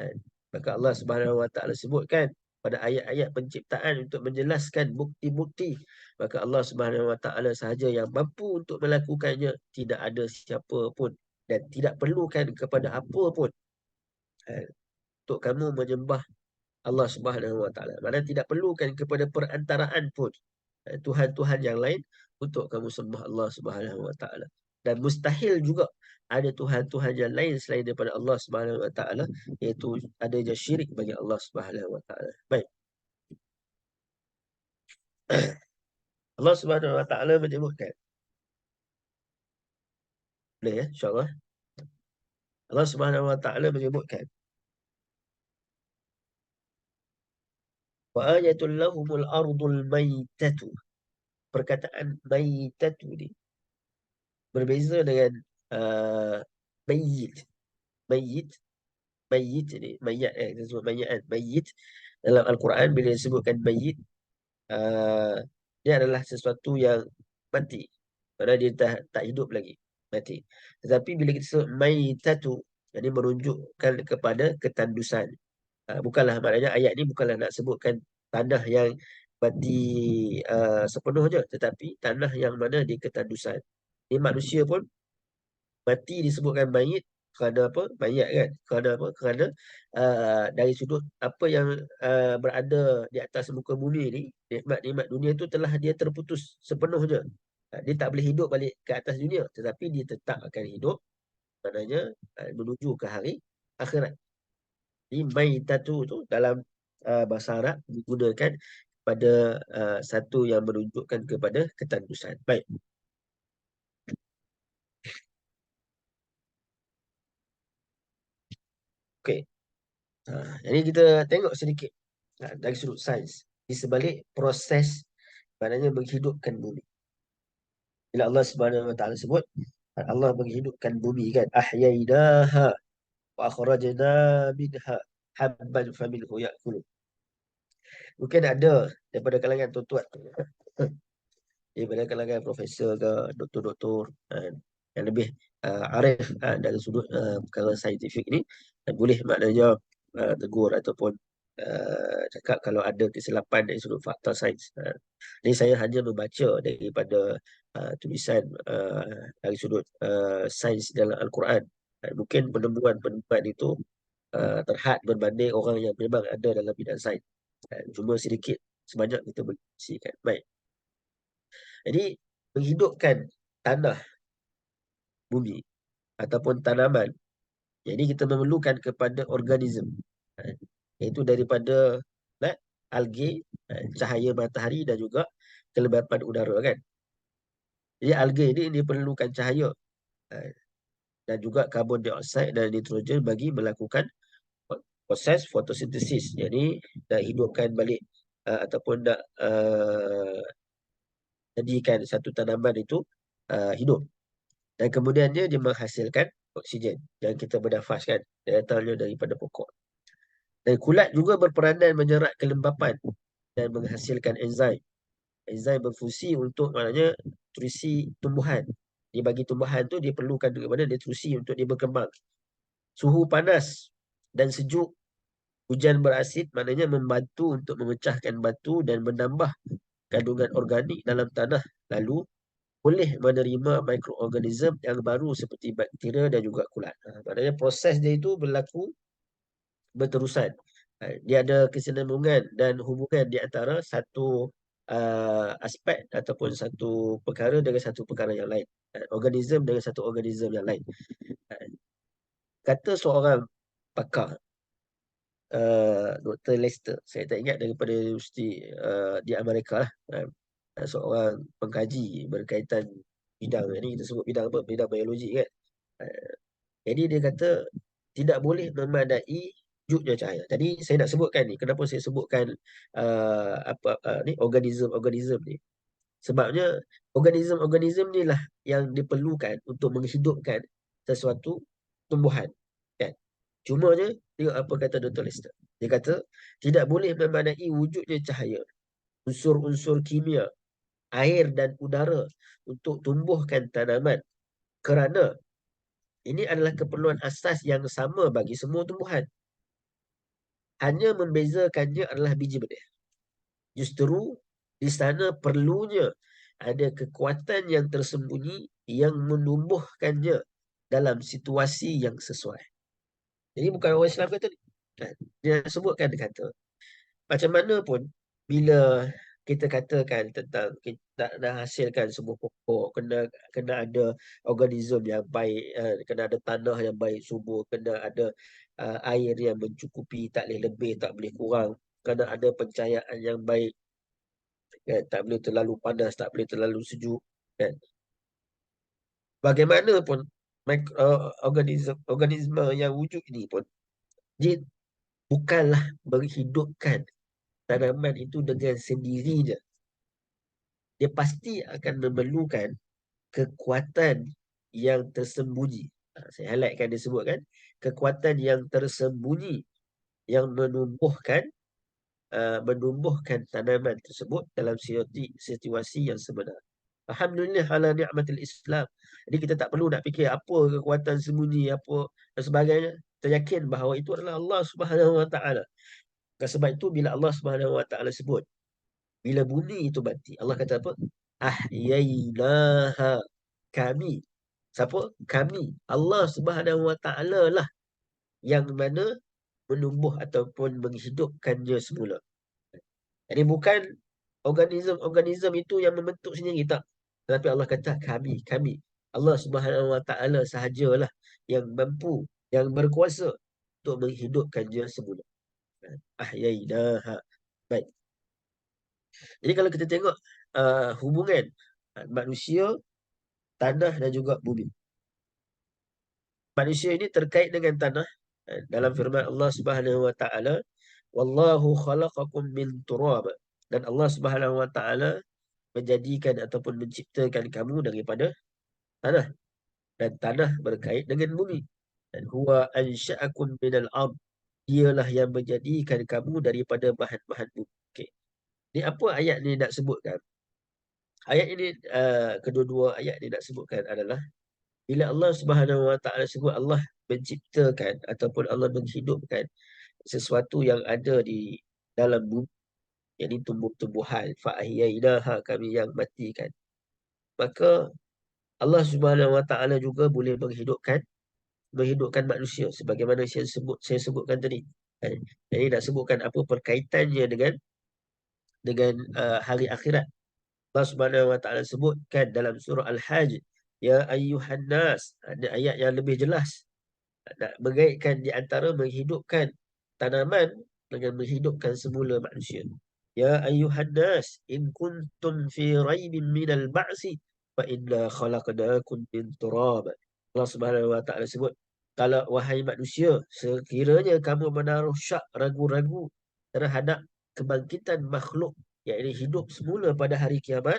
Speaker 1: Eh, Maka Allah Subhanahu Wa Taala sebutkan pada ayat-ayat penciptaan untuk menjelaskan bukti-bukti. Maka Allah Subhanahu Wa Taala sahaja yang mampu untuk melakukannya. Tidak ada siapa pun dan tidak perlukan kepada apa pun untuk kamu menyembah Allah Subhanahu Wa Taala. Mana tidak perlukan kepada perantaraan pun Tuhan-Tuhan yang lain untuk kamu sembah Allah Subhanahu Wa Taala. Dan mustahil juga ada Tuhan-Tuhan yang lain selain daripada Allah Subhanahu Wa Taala, iaitu adanya syirik bagi Allah Subhanahu Wa Taala. Baik. Allah Subhanahu Wa Taala menyebutkan, boleh ya, insya-Allah. Allah Subhanahu Wa Taala menyebutkan, wa ayatul lahumul ardul maitatu. Perkataan maitatu ni berbeza dengan uh, mayyit. Mayyit, mayyit ni, mayat kita sebut mayat kan. Mayyit dalam Al-Quran bila disebutkan mayyit, uh, dia adalah sesuatu yang mati. Padahal dia tak hidup lagi, mati. Tetapi bila kita sebut maitatu, ini menunjukkan kepada ketandusan. Bukanlah maknanya ayat ni bukanlah nak sebutkan tanah yang mati sepenuhnya, tetapi tanah yang mana di ketandusan. Ini manusia pun mati disebutkan mayit kerana apa? Mayat kan? Kerana apa? Kerana dari sudut apa yang berada di atas muka bumi ni, nikmat-nikmat dunia tu telah dia terputus sepenuhnya. Dia tak boleh hidup balik ke atas dunia, tetapi dia tetap akan hidup, maknanya menuju ke hari akhirat. Jadi maitatu tu dalam bahasa Arab digunakan pada satu yang menunjukkan kepada ketandusan. Baik. Okey. Jadi kita tengok sedikit dari sudut sains di sebalik proses maknanya menghidupkan bumi. Bila Allah Subhanahu Wa Taala sebut Allah menghidupkan bumi kan, ahyainaha wa akhrajna minha habban faminhu ya'kulun. Mungkin ada daripada kalangan tuan-tuan, daripada kalangan profesor ke doktor-doktor yang lebih arif dari sudut perkara saintifik ni, boleh maknanya tegur ataupun cakap kalau ada kesilapan dari sudut fakta sains. Ini saya hanya membaca daripada tulisan dari sudut sains dalam Al-Quran. Mungkin penemuan-penemuan itu terhad berbanding orang yang memang ada dalam bidang sains. Cuma sedikit sebanyak kita berkongsikan. Baik. Jadi menghidupkan tanah, bumi ataupun tanaman, jadi kita memerlukan kepada organisme, iaitu daripada algae, cahaya matahari dan juga kelembapan udara kan. Jadi algae ini diperlukan cahaya dan juga karbon dioksida dan nitrogen bagi melakukan proses fotosintesis. Jadi nak hidupkan balik ataupun nak jadikan satu tanaman itu hidup. Dan kemudiannya dia menghasilkan oksigen yang kita bernafaskan, datangnya daripada pokok. Dan kulat juga berperanan menyerap kelembapan dan menghasilkan enzim. Enzim berfungsi untuk maknanya nutrisi tumbuhan. Dia bagi tumbuhan tu dia perlukan kepada nutrisi untuk dia berkembang. Suhu panas dan sejuk, hujan berasid maknanya membantu untuk memecahkan batu dan menambah kandungan organik dalam tanah. Lalu boleh menerima mikroorganisme yang baru seperti bakteria dan juga kulat. Maknanya proses dia itu berlaku berterusan. Dia ada kesinambungan dan hubungan di antara satu aspek ataupun satu perkara dengan satu perkara yang lain. Organisme dengan satu organisme yang lain. Kata seorang pakar, Dr. Lester, saya tak ingat, daripada universiti di Amerika lah. Seorang pengkaji berkaitan bidang ini, kita sebut bidang apa? Bidang biologi kan. Jadi dia kata tidak boleh memadai wujudnya cahaya. Tadi saya nak sebutkan ni, kenapa saya sebutkan ni organisme ni. Sebabnya organisme ni lah yang diperlukan untuk menghidupkan sesuatu tumbuhan. Kan? Cumanya, tengok apa kata Dr. Lester. Dia kata, tidak boleh memadai wujudnya cahaya, unsur-unsur kimia, air dan udara untuk tumbuhkan tanaman. Kerana ini adalah keperluan asas yang sama bagi semua tumbuhan. Hanya membezakannya adalah biji benih. Justru di sana perlunya ada kekuatan yang tersembunyi yang menumbuhkannya dalam situasi yang sesuai. Jadi bukan orang Islam kata ni. Dia sebutkan, dia kata, macam mana pun bila kita katakan tentang kita nak hasilkan sebuah pokok, kena ada organisme yang baik, kena ada tanah yang baik, subur, kena ada air yang mencukupi, tak boleh lebih, tak boleh kurang, kena ada pencahayaan yang baik, kan? Tak boleh terlalu panas, tak boleh terlalu sejuk, kan? Bagaimanapun organisme yang wujud ini pun, dia bukanlah menghidupkan tanaman itu dengan sendirinya. Dia pasti akan memerlukan kekuatan yang tersembunyi. Saya highlightkan, dia sebutkan kekuatan yang tersembunyi yang menumbuhkan tanaman tersebut dalam situasi yang sebenar. Alhamdulillah ala ni'matil Islam. Jadi kita tak perlu nak fikir apa kekuatan sembunyi, apa dan sebagainya. Kita yakin bahawa itu adalah Allah Subhanahu Wa Taala. Sebab itu bila Allah Subhanahu Wa Taala sebut, bila bumi itu mati, Allah kata apa? Ahyainaha. Kami. Siapa? Kami. Allah Subhanahu Wa Taala lah yang mana menumbuh ataupun menghidupkannya semula. Jadi bukan organisme itu yang membentuk sendiri, tak. Tetapi Allah kata kami. Allah Subhanahu Wa Taala sahajalah yang mampu, yang berkuasa untuk menghidupkannya semula. Ahyainaha. Baik. Jadi kalau kita tengok hubungan manusia, tanah dan juga bumi. Manusia ini terkait dengan tanah dalam firman Allah Subhanahu Wa Taala, wallahu khalaqakum min turab. Dan Allah Subhanahu Wa Taala menjadikan ataupun menciptakan kamu daripada tanah, dan tanah berkait dengan bumi. Dan huwa ansha'akum minal ard. Dialah yang menjadikan kamu daripada bahan-bahan bumi. Okey. Ni apa ayat ni nak sebutkan? Ayat ini, kedua-dua ayat ni nak sebutkan adalah bila Allah Subhanahu Wa Taala sebut Allah menciptakan ataupun Allah menghidupkan sesuatu yang ada di dalam bumi, yakni tumbuh-tumbuhan, fa'ahyainaha, kami yang matikan. Maka Allah Subhanahu Wa Taala juga boleh menghidupkan manusia sebagaimana saya sebutkan tadi. Jadi nak sebutkan apa perkaitannya dengan hari akhirat. Allah Subhanahu Wa Taala sebutkan dalam surah Al-Hajj, ya ayyuhan nas. Ada ayat yang lebih jelas nak mengaitkan di antara menghidupkan tanaman dengan menghidupkan semula manusia. Ya ayyuhan nas in kuntum fi raibin minal ba'si fa inna khalaqnakum min turab. Allah Subhanahu Wa Taala sebut, kalau wahai manusia, sekiranya kamu menaruh syak, ragu-ragu terhadap kebangkitan makhluk yang hidup semula pada hari kiamat,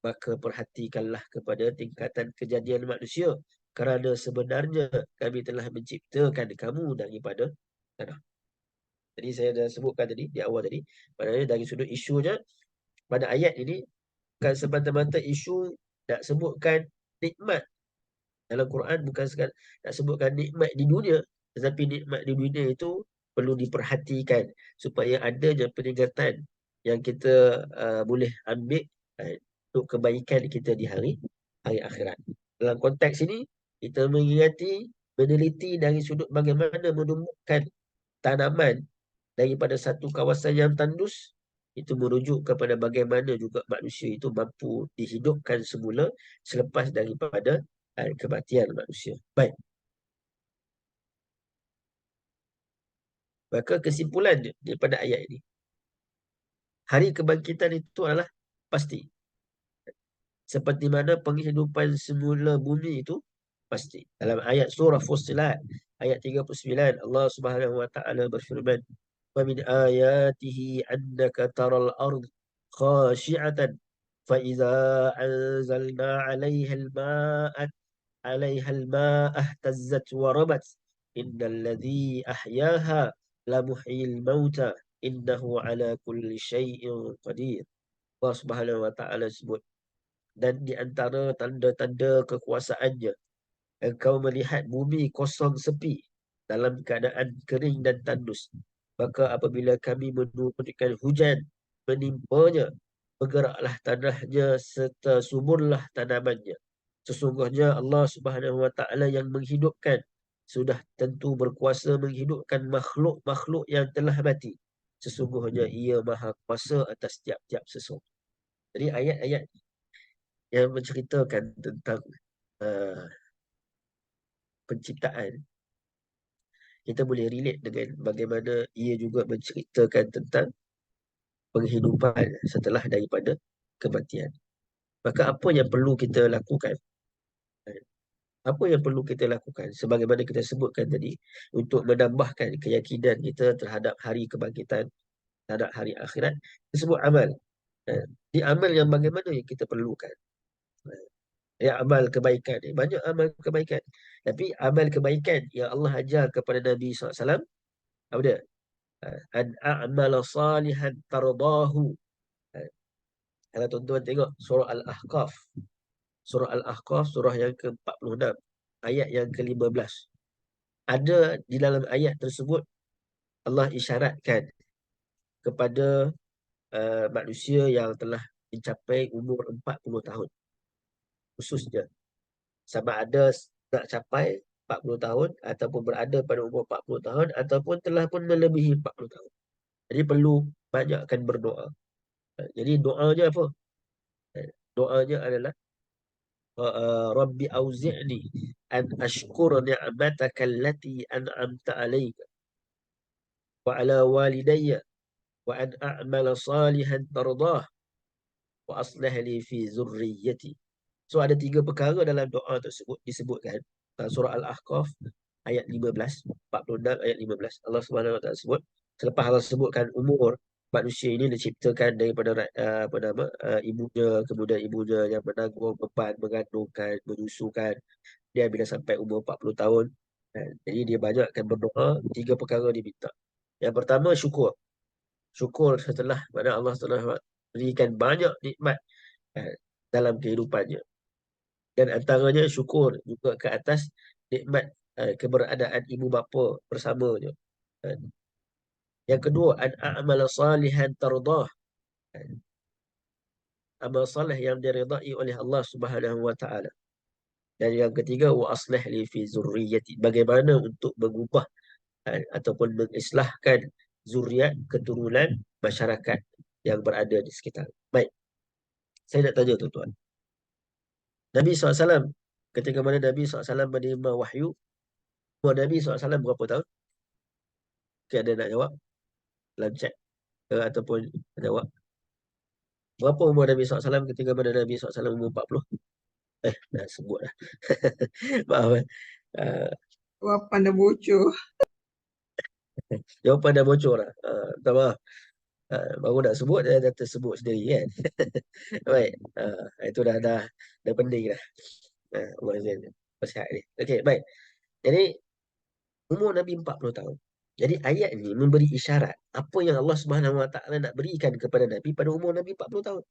Speaker 1: maka perhatikanlah kepada tingkatan kejadian manusia, kerana sebenarnya kami telah menciptakan kamu daripada tanah. Jadi saya dah sebutkan tadi di awal tadi, maknanya dari sudut isunya pada ayat ini bukan semata-mata isu nak sebutkan nikmat dalam Quran, bukan sekadar nak sebutkan nikmat di dunia, tetapi nikmat di dunia itu perlu diperhatikan supaya adanya peningkatan yang kita boleh ambil untuk kebaikan kita di hari akhirat. Dalam konteks ini kita meneliti dari sudut bagaimana menumbuhkan tanaman daripada satu kawasan yang tandus, itu merujuk kepada bagaimana juga manusia itu mampu dihidupkan semula selepas daripada kematian manusia. Baik. Maka kesimpulan daripada ayat ini, hari kebangkitan itu adalah pasti. Seperti mana penghidupan semula bumi itu pasti. Dalam ayat surah Fussilat, ayat 39, Allah Subhanahu wa taala berfirman, "Wa min ayatihi annaka taral ard khashi'atan fa idza anzalna 'alayha al-ma'a ihtazzat wa rabat innal ladzi ahyaha la muhyil mauta innahu ala kulli syai'in qadir." Allah Subhanahu wa taala sebut, dan di antara tanda-tanda kekuasaannya, engkau melihat bumi kosong sepi dalam keadaan kering dan tandus. Maka apabila kami menurunkan hujan menimpanya, bergeraklah tanahnya serta suburlah tanamannya. Sesungguhnya Allah Subhanahu wa taala yang menghidupkan, sudah tentu berkuasa menghidupkan makhluk-makhluk yang telah mati. Sesungguhnya ia maha kuasa atas tiap-tiap sesuatu. Jadi ayat-ayat yang menceritakan tentang uh, penciptaan, kita boleh relate dengan bagaimana ia juga menceritakan tentang penghidupan setelah daripada kematian. Maka apa yang perlu kita lakukan? Apa yang perlu kita lakukan? Sebagaimana kita sebutkan tadi, untuk menambahkan keyakinan kita terhadap hari kebangkitan, terhadap hari akhirat, disebut amal. Di amal yang bagaimana yang kita perlukan? Ya, amal kebaikan. Banyak amal kebaikan. Tapi amal kebaikan yang Allah ajar kepada Nabi SAW, apa dia? An a'mala salihan tardahu. Kalau tuan-tuan tengok surah Al-Ahqaf. Surah Al-Ahqaf, surah yang ke-46. Ayat yang ke-15. Ada di dalam ayat tersebut, Allah isyaratkan kepada manusia yang telah mencapai umur 40 tahun. Khususnya. Sama ada nak capai 40 tahun ataupun berada pada umur 40 tahun ataupun telah pun melebihi 40 tahun. Jadi perlu banyakkan berdoa. Jadi doanya apa? Doanya adalah Rabbi auzi'ni an ashkura ni'mataka allati an'amta alayka wa ala walidayya wa an a'mala salihan tardah wa aslih li fi zurriyyati. So ada tiga perkara dalam doa tersebut disebutkan. Surah Al-Ahqaf ayat 15, 46 ayat 15. Allah Subhanahu wa taala sebut, selepas Allah sebutkan umur manusia ini diciptakan daripada apa nama ibunya, kemudian ibunya yang menanggung beban mengandungkan, menyusukan dia bila sampai umur 40 tahun. Jadi dia banyakkan berdoa, tiga perkara diminta. Yang pertama syukur. Syukur setelah mana Allah telah berikan banyak nikmat dalam kehidupannya. Dan antaranya syukur juga ke atas nikmat keberadaan ibu bapa bersamanya. Yang kedua, an a'mala salihan tardah. Amal salih yang diridai oleh Allah Subhanahu wa taala. Dan yang ketiga, wa aslih li fi zurriyyati. Bagaimana untuk mengubah ataupun mengislahkan zuriat keturunan masyarakat yang berada di sekitar. Baik. Saya nak tanya tuan-tuan. Nabi SAW, ketika mana Nabi SAW menerima wahyu, umur Nabi SAW berapa tahun? Okay, ada nak jawab? Dalam chat ataupun jawab. Berapa umur Nabi SAW ketika mana Nabi SAW umur 40? Dah sebut dah. Maaf.
Speaker 2: Jawapan dah bocor.
Speaker 1: Jawapan dah bocor dah. Minta maaf. Baru nak sebut, dah tersebut sendiri kan. Baik. Itu dah penting dah. Allah Azza Pasihat ni. Okey, baik. Jadi, umur Nabi 40 tahun. Jadi ayat ini memberi isyarat apa yang Allah Subhanahu Wa Taala nak berikan kepada Nabi pada umur Nabi 40 tahun.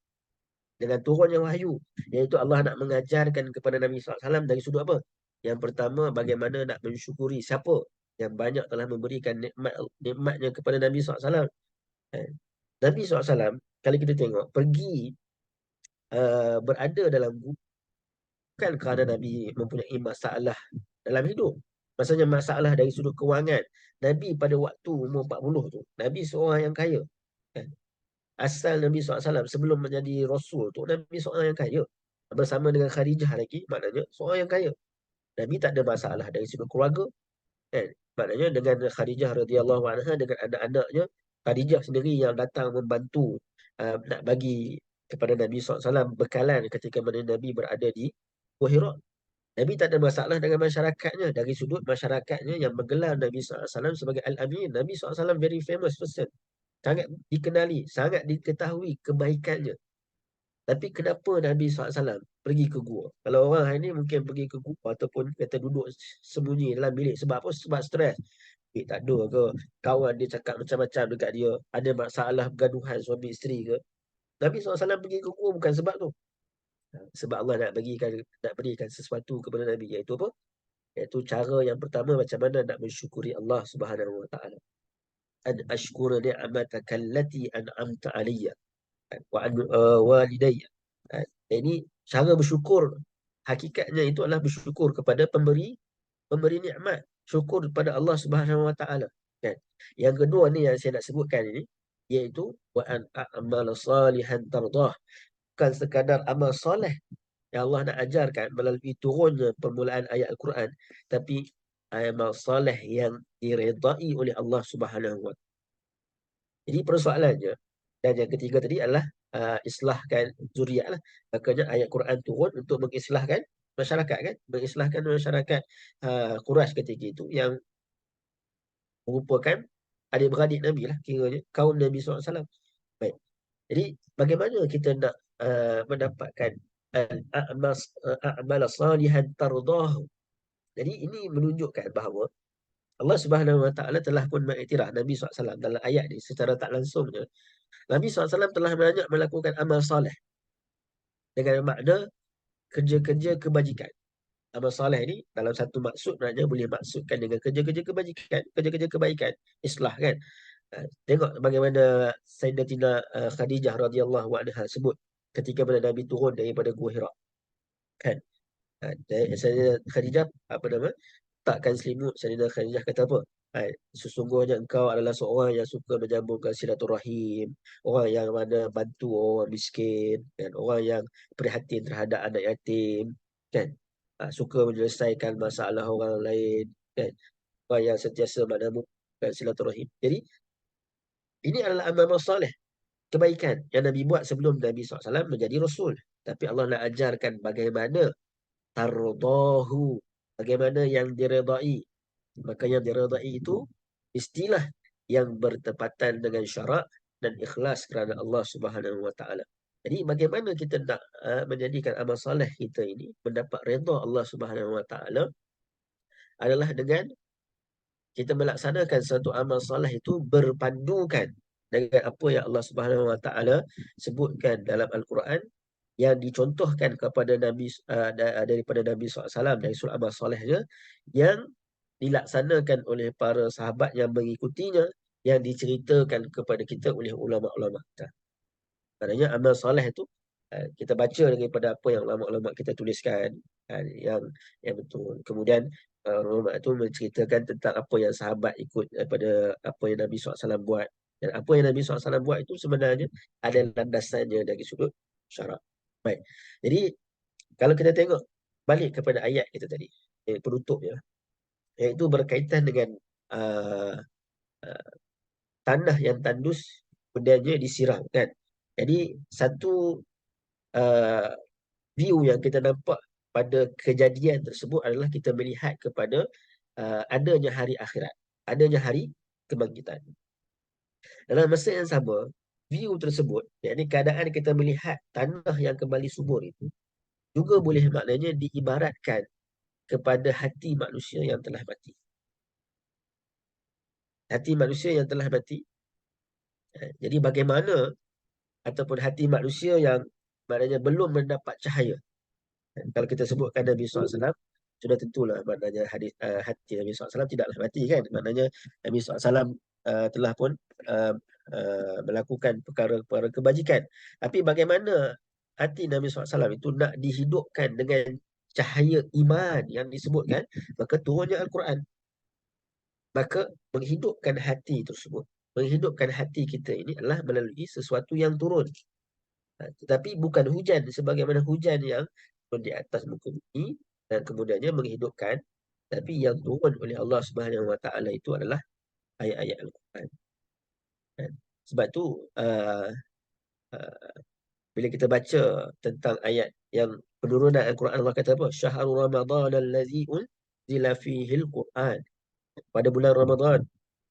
Speaker 1: Dengan turunnya wahyu, iaitu Allah nak mengajarkan kepada Nabi SAW dari sudut apa? Yang pertama, bagaimana nak mensyukuri siapa yang banyak telah memberikan nikmatnya kepada Nabi SAW. Nabi SAW, kalau kita tengok, pergi berada dalam bukan kerana Nabi mempunyai masalah dalam hidup. Maksudnya masalah dari sudut kewangan. Nabi pada waktu umur 40 tu, Nabi seorang yang kaya. Kan? Asal Nabi SAW sebelum menjadi Rasul tu, Nabi seorang yang kaya. Bersama dengan Khadijah lagi, maknanya seorang yang kaya. Nabi tak ada masalah dari sudut keluarga. Kan? Maknanya dengan Khadijah radhiyallahu anha, dengan anak-anaknya, Khadijah sendiri yang datang membantu nak bagi kepada Nabi SAW bekalan ketika mana Nabi berada di Gua Hira. Nabi tak ada masalah dengan masyarakatnya. Dari sudut masyarakatnya yang menggelar Nabi SAW sebagai Al-Amin. Nabi SAW very famous person. Sangat dikenali, sangat diketahui kebaikannya. Tapi kenapa Nabi SAW pergi ke gua? Kalau orang hari ni mungkin pergi ke gua ataupun kata duduk sembunyi dalam bilik. Sebab apa? Sebab stres. Tak ada ke? Kawan dia cakap macam-macam dekat dia. Ada masalah bergaduhan suami isteri ke? Nabi SAW pergi ke gua bukan sebab tu. Sebab Allah nak berikan sesuatu kepada Nabi. Iaitu apa? Iaitu cara yang pertama macam mana nak mensyukuri Allah Subhanahu Wa Taala. An ashkura ni'mataka allati an'amta alayya wa an walidayya. Ini cara bersyukur. Hakikatnya itu adalah bersyukur kepada pemberi nikmat. Syukur kepada Allah Subhanahu Wa Taala. Kan? Yang kedua ni yang saya nak sebutkan ini, iaitu wa an a'mal salihan tardah. Bukan sekadar amal soleh yang Allah nak ajarkan melalui turunnya permulaan ayat Al-Quran, tapi amal soleh yang diredai oleh Allah Subhanahu Wa Taala. Jadi persoalannya, dan yang ketiga tadi adalah islahkan zuriat lah. Makanya ayat Quran turun untuk mengislahkan masyarakat, kan? Mengislahkan masyarakat Quraisy ketika itu yang merupakan adik-beradik Nabi lah, kiranya kaum Nabi SAW. Baik. Jadi bagaimana kita nak mendapatkan a'mal salihan tardahu. Jadi ini menunjukkan bahawa Allah Subhanahu Wa Taala telah pun mengiktiraf Nabi SAW dalam ayat ini secara tak langsungnya. Nabi SAW telah banyak melakukan amal soleh dengan makna kerja-kerja kebajikan. Amal soleh ni dalam satu maksud maknanya boleh maksudkan dengan kerja-kerja kebajikan, kerja-kerja kebaikan, islah, kan. Tengok bagaimana Sayyidatina Khadijah radhiyallahu anha sebut ketika mana Nabi turun daripada Gua Hira, kan. Sayyidatina Khadijah apa nama? Takkan selimut. Sayyidatina Khadijah kata apa? Sesungguhnya engkau adalah seorang yang suka menyambungkan silaturahim, orang yang mana bantu orang miskin, dan orang yang prihatin terhadap anak yatim, kan. Suka menyelesaikan masalah orang lain, kan. Orang yang sentiasa menyambungkan silaturahim. Jadi ini adalah amal soleh, kebaikan yang Nabi buat sebelum Nabi SAW menjadi Rasul. Tapi Allah nak ajarkan bagaimana tardahu, bagaimana yang diredai. Maka yang diredai itu istilah yang bertepatan dengan syarak dan ikhlas kerana Allah Subhanahu Wa Taala. Jadi bagaimana kita nak menjadikan amal soleh kita ini mendapat redha Allah Subhanahu Wa Taala adalah dengan kita melaksanakan satu amal soleh itu berpandukan dengan apa yang Allah Subhanahu Wa Taala sebutkan dalam Al-Quran, yang dicontohkan kepada Nabi daripada Nabi SAW dari sudut amal solehnya, yang dilaksanakan oleh para sahabat yang mengikutinya, yang diceritakan kepada kita oleh ulama-ulama kita. Maknanya amal soleh itu kita baca daripada apa yang ulama-ulama kita tuliskan, yang betul. Kemudian ulama itu menceritakan tentang apa yang sahabat ikut daripada apa yang Nabi SAW buat. Dan apa yang Nabi SAW buat itu sebenarnya ada landasannya dari sudut syarak. Baik. Jadi kalau kita tengok balik kepada ayat kita tadi, penutupnya, iaitu berkaitan dengan uh, uh, tanah yang tandus kemudiannya disiram, kan. Jadi satu uh, view yang kita nampak pada kejadian tersebut adalah kita melihat kepada adanya hari akhirat, adanya hari kebangkitan. Dalam masa yang sama, view tersebut, yakni keadaan kita melihat tanah yang kembali subur itu, juga boleh maknanya diibaratkan kepada hati manusia yang telah mati. Hati manusia yang telah mati. Jadi bagaimana ataupun hati manusia yang maknanya belum mendapat cahaya. Kalau kita sebutkan Nabi SAW, sudah tentulah maknanya hati Nabi SAW tidaklah mati, kan. Maknanya Nabi SAW telah pun melakukan perkara-perkara kebajikan. Tapi bagaimana hati Nabi SAW itu nak dihidupkan dengan cahaya iman yang disebutkan, maka turunnya Al-Quran. Maka menghidupkan hati tersebut, menghidupkan hati kita ini adalah melalui sesuatu yang turun. Tetapi bukan hujan sebagaimana hujan yang turun di atas muka bumi dan kemudiannya menghidupkan. Tapi yang turun oleh Allah Subhanahu Wa Taala itu adalah ayat-ayat Al-Quran. Kan? Sebab tu uh, bila kita baca tentang ayat yang penurunan Al-Quran, Allah kata apa? Syahrul Ramadan allazi unzila fihi al-Quran. Pada bulan Ramadan.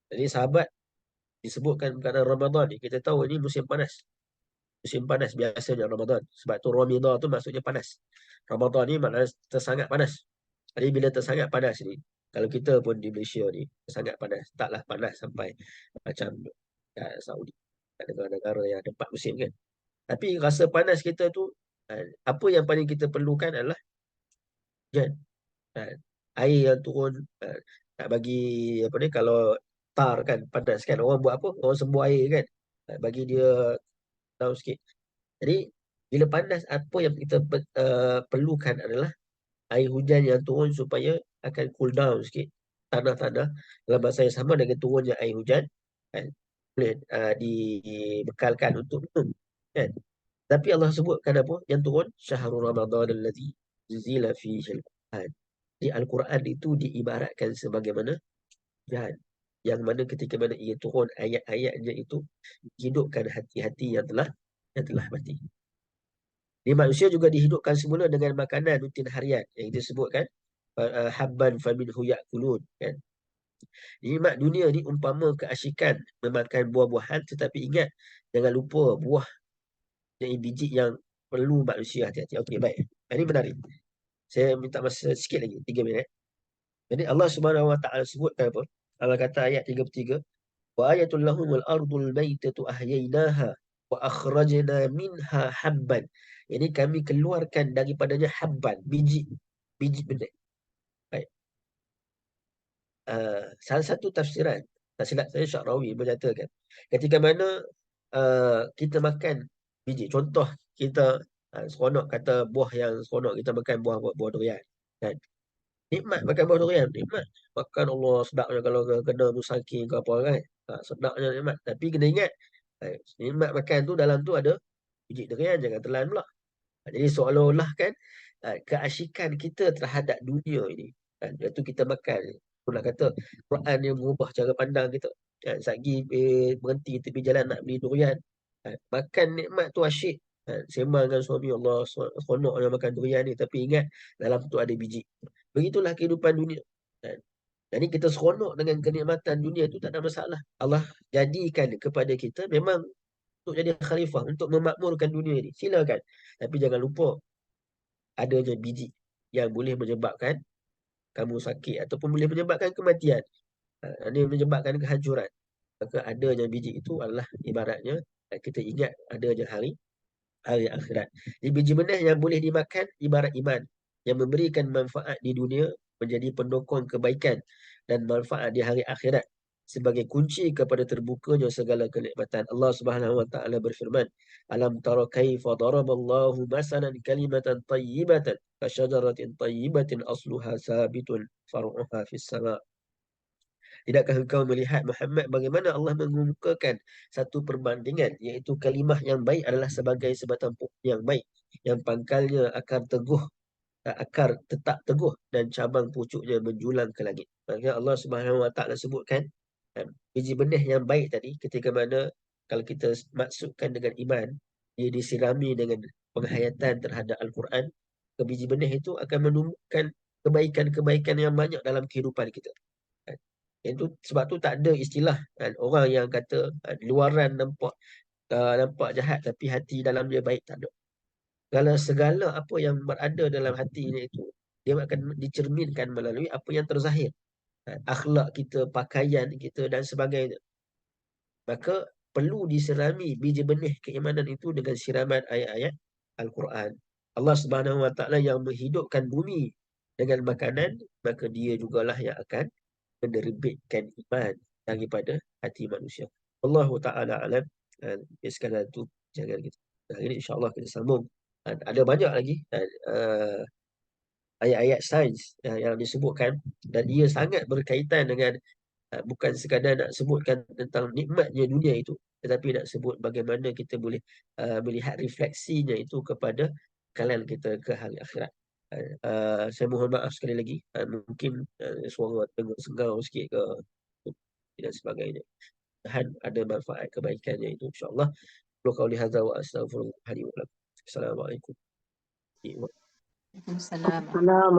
Speaker 1: Jadi sahabat disebutkan bukan Ramadan ni, kita tahu ini musim panas. Musim panas biasanya Ramadan. Sebab tu Ramadan tu maksudnya panas. Ramadan ni maknanya tersangat panas. Jadi bila tersangat panas ni, kalau kita pun di Malaysia ni tersangat panas, taklah panas sampai macam kat Saudi, kat negara-negara yang ada 4 musim kan. Tapi rasa panas kita tu, apa yang paling kita perlukan adalah hujan. Kan? Air yang turun, nak bagi apa ni, kalau tar kan panas kan, orang buat apa? Orang sembuh air kan, bagi dia tahu sikit. Jadi bila panas, apa yang kita perlukan adalah air hujan yang turun supaya akan cool down sikit tanah-tanah dalam masa yang sama dengan turunnya air hujan, kan, boleh dibekalkan untuk minum kan. Tapi Allah sebutkan apa yang turun? Syahrul Ramadan allazi unzila fihi al-Quran. Di Al-Quran itu diibaratkan sebagaimana hujan, yang mana ketika mana ia turun ayat-ayatnya itu hidupkan hati-hati yang telah mati. Di manusia juga dihidupkan semula dengan makanan rutin harian yang kita sebutkan habban faminhu ya'kulun kan. Nikmat dunia ni umpama keasyikan memakan buah-buahan, tetapi ingat jangan lupa buah dan biji yang perlu manusia hati-hati. Okey, baik. Ini menarik. Saya minta masa sikit lagi, 3 minit. Jadi Allah Subhanahu Wa Taala sebutkan apa? Allah kata ayat 33, wa ayatul lahumul ardul maitatu ahyaynaha wa akhrajna minha habban. Ini kami keluarkan daripadanya habban, biji, biji benih. Baik. Salah satu tafsiran, tak silap saya, Syarawi menyatakan ketika mana kita makan biji, contoh kita seronok, kata buah yang seronok kita makan buah durian kan. Nikmat makan buah durian, nikmat makan, Allah sedapnya kalau kena musangking ke apa kan. Sedapnya nikmat. Tapi kena ingat, nikmat makan tu dalam tu ada biji durian, jangan telan pula. Jadi seolah-olah kan keasyikan kita terhadap dunia ini kan, iaitu kita makan. Itulah kata Quran yang mengubah cara pandang kita kan. Sagi berhenti tepi jalan nak beli durian kan. Makan nikmat tu asyik kan. Sembang dengan suami, Allah seronok yang makan durian ni, tapi ingat dalam tu ada biji. Begitulah kehidupan dunia kan. Jadi kita seronok dengan kenikmatan dunia itu tak ada masalah. Allah jadikan kepada kita memang untuk jadi khalifah, untuk memakmurkan dunia ini. Silakan. Tapi jangan lupa adanya biji yang boleh menyebabkan kamu sakit ataupun boleh menyebabkan kematian. Ini menyebabkan kehancuran. Maka adanya biji itu adalah ibaratnya kita ingat adanya hari akhirat. Jadi biji benih yang boleh dimakan ibarat iman yang memberikan manfaat di dunia, menjadi pendukung kebaikan dan manfaat di hari akhirat sebagai kunci kepada terbukanya segala kenikmatan. Allah Subhanahu wa taala berfirman, "Alam tara kaifa daraballahu masalan kalimatan tayyibatan kasyajaratin tayyibatin asluha sabitun far'uha fis sama'." Tidakkah engkau melihat Muhammad bagaimana Allah mengemukakan satu perbandingan, iaitu kalimah yang baik adalah sebagai sebatang pohon yang baik yang pangkalnya akar tetap teguh dan cabang pucuknya menjulang ke langit. Maka Allah Subhanahu Wa Taala sebutkan biji benih yang baik tadi, ketika mana kalau kita maksudkan dengan iman, dia disirami dengan penghayatan terhadap Al-Quran, ke biji benih itu akan menumbuhkan kebaikan-kebaikan yang banyak dalam kehidupan kita. Itu sebab tu tak ada istilah kan, orang yang kata luaran nampak jahat tapi hati dalam dia baik, tak ada. Segala apa yang berada dalam hatinya itu, dia akan dicerminkan melalui apa yang terzahir, akhlak kita, pakaian kita dan sebagainya. Maka perlu diserami biji benih keimanan itu dengan siraman ayat-ayat Al-Quran. Allah Subhanahu Wa Taala yang menghidupkan bumi dengan makanan, maka dia jugalah yang akan menerbitkan iman daripada hati manusia. Allah Ta'ala alam. Sekadar itu jangan kita. Hari ini insyaAllah kita sambung. Ada banyak lagi ayat-ayat sains yang disebutkan, dan ia sangat berkaitan dengan bukan sekadar nak sebutkan tentang nikmatnya dunia itu, tetapi nak sebut bagaimana kita boleh melihat refleksinya itu kepada kekalahan kita ke hari akhirat. Saya mohon maaf sekali lagi, mungkin suara tengah sengau sikit ke dan sebagainya. Tuhan ada manfaat kebaikannya itu, insyaAllah. Qauli hadza wa astaghfirullah li wa lakum. Assalamualaikum.
Speaker 3: Waalaikumsalam.
Speaker 2: Salam.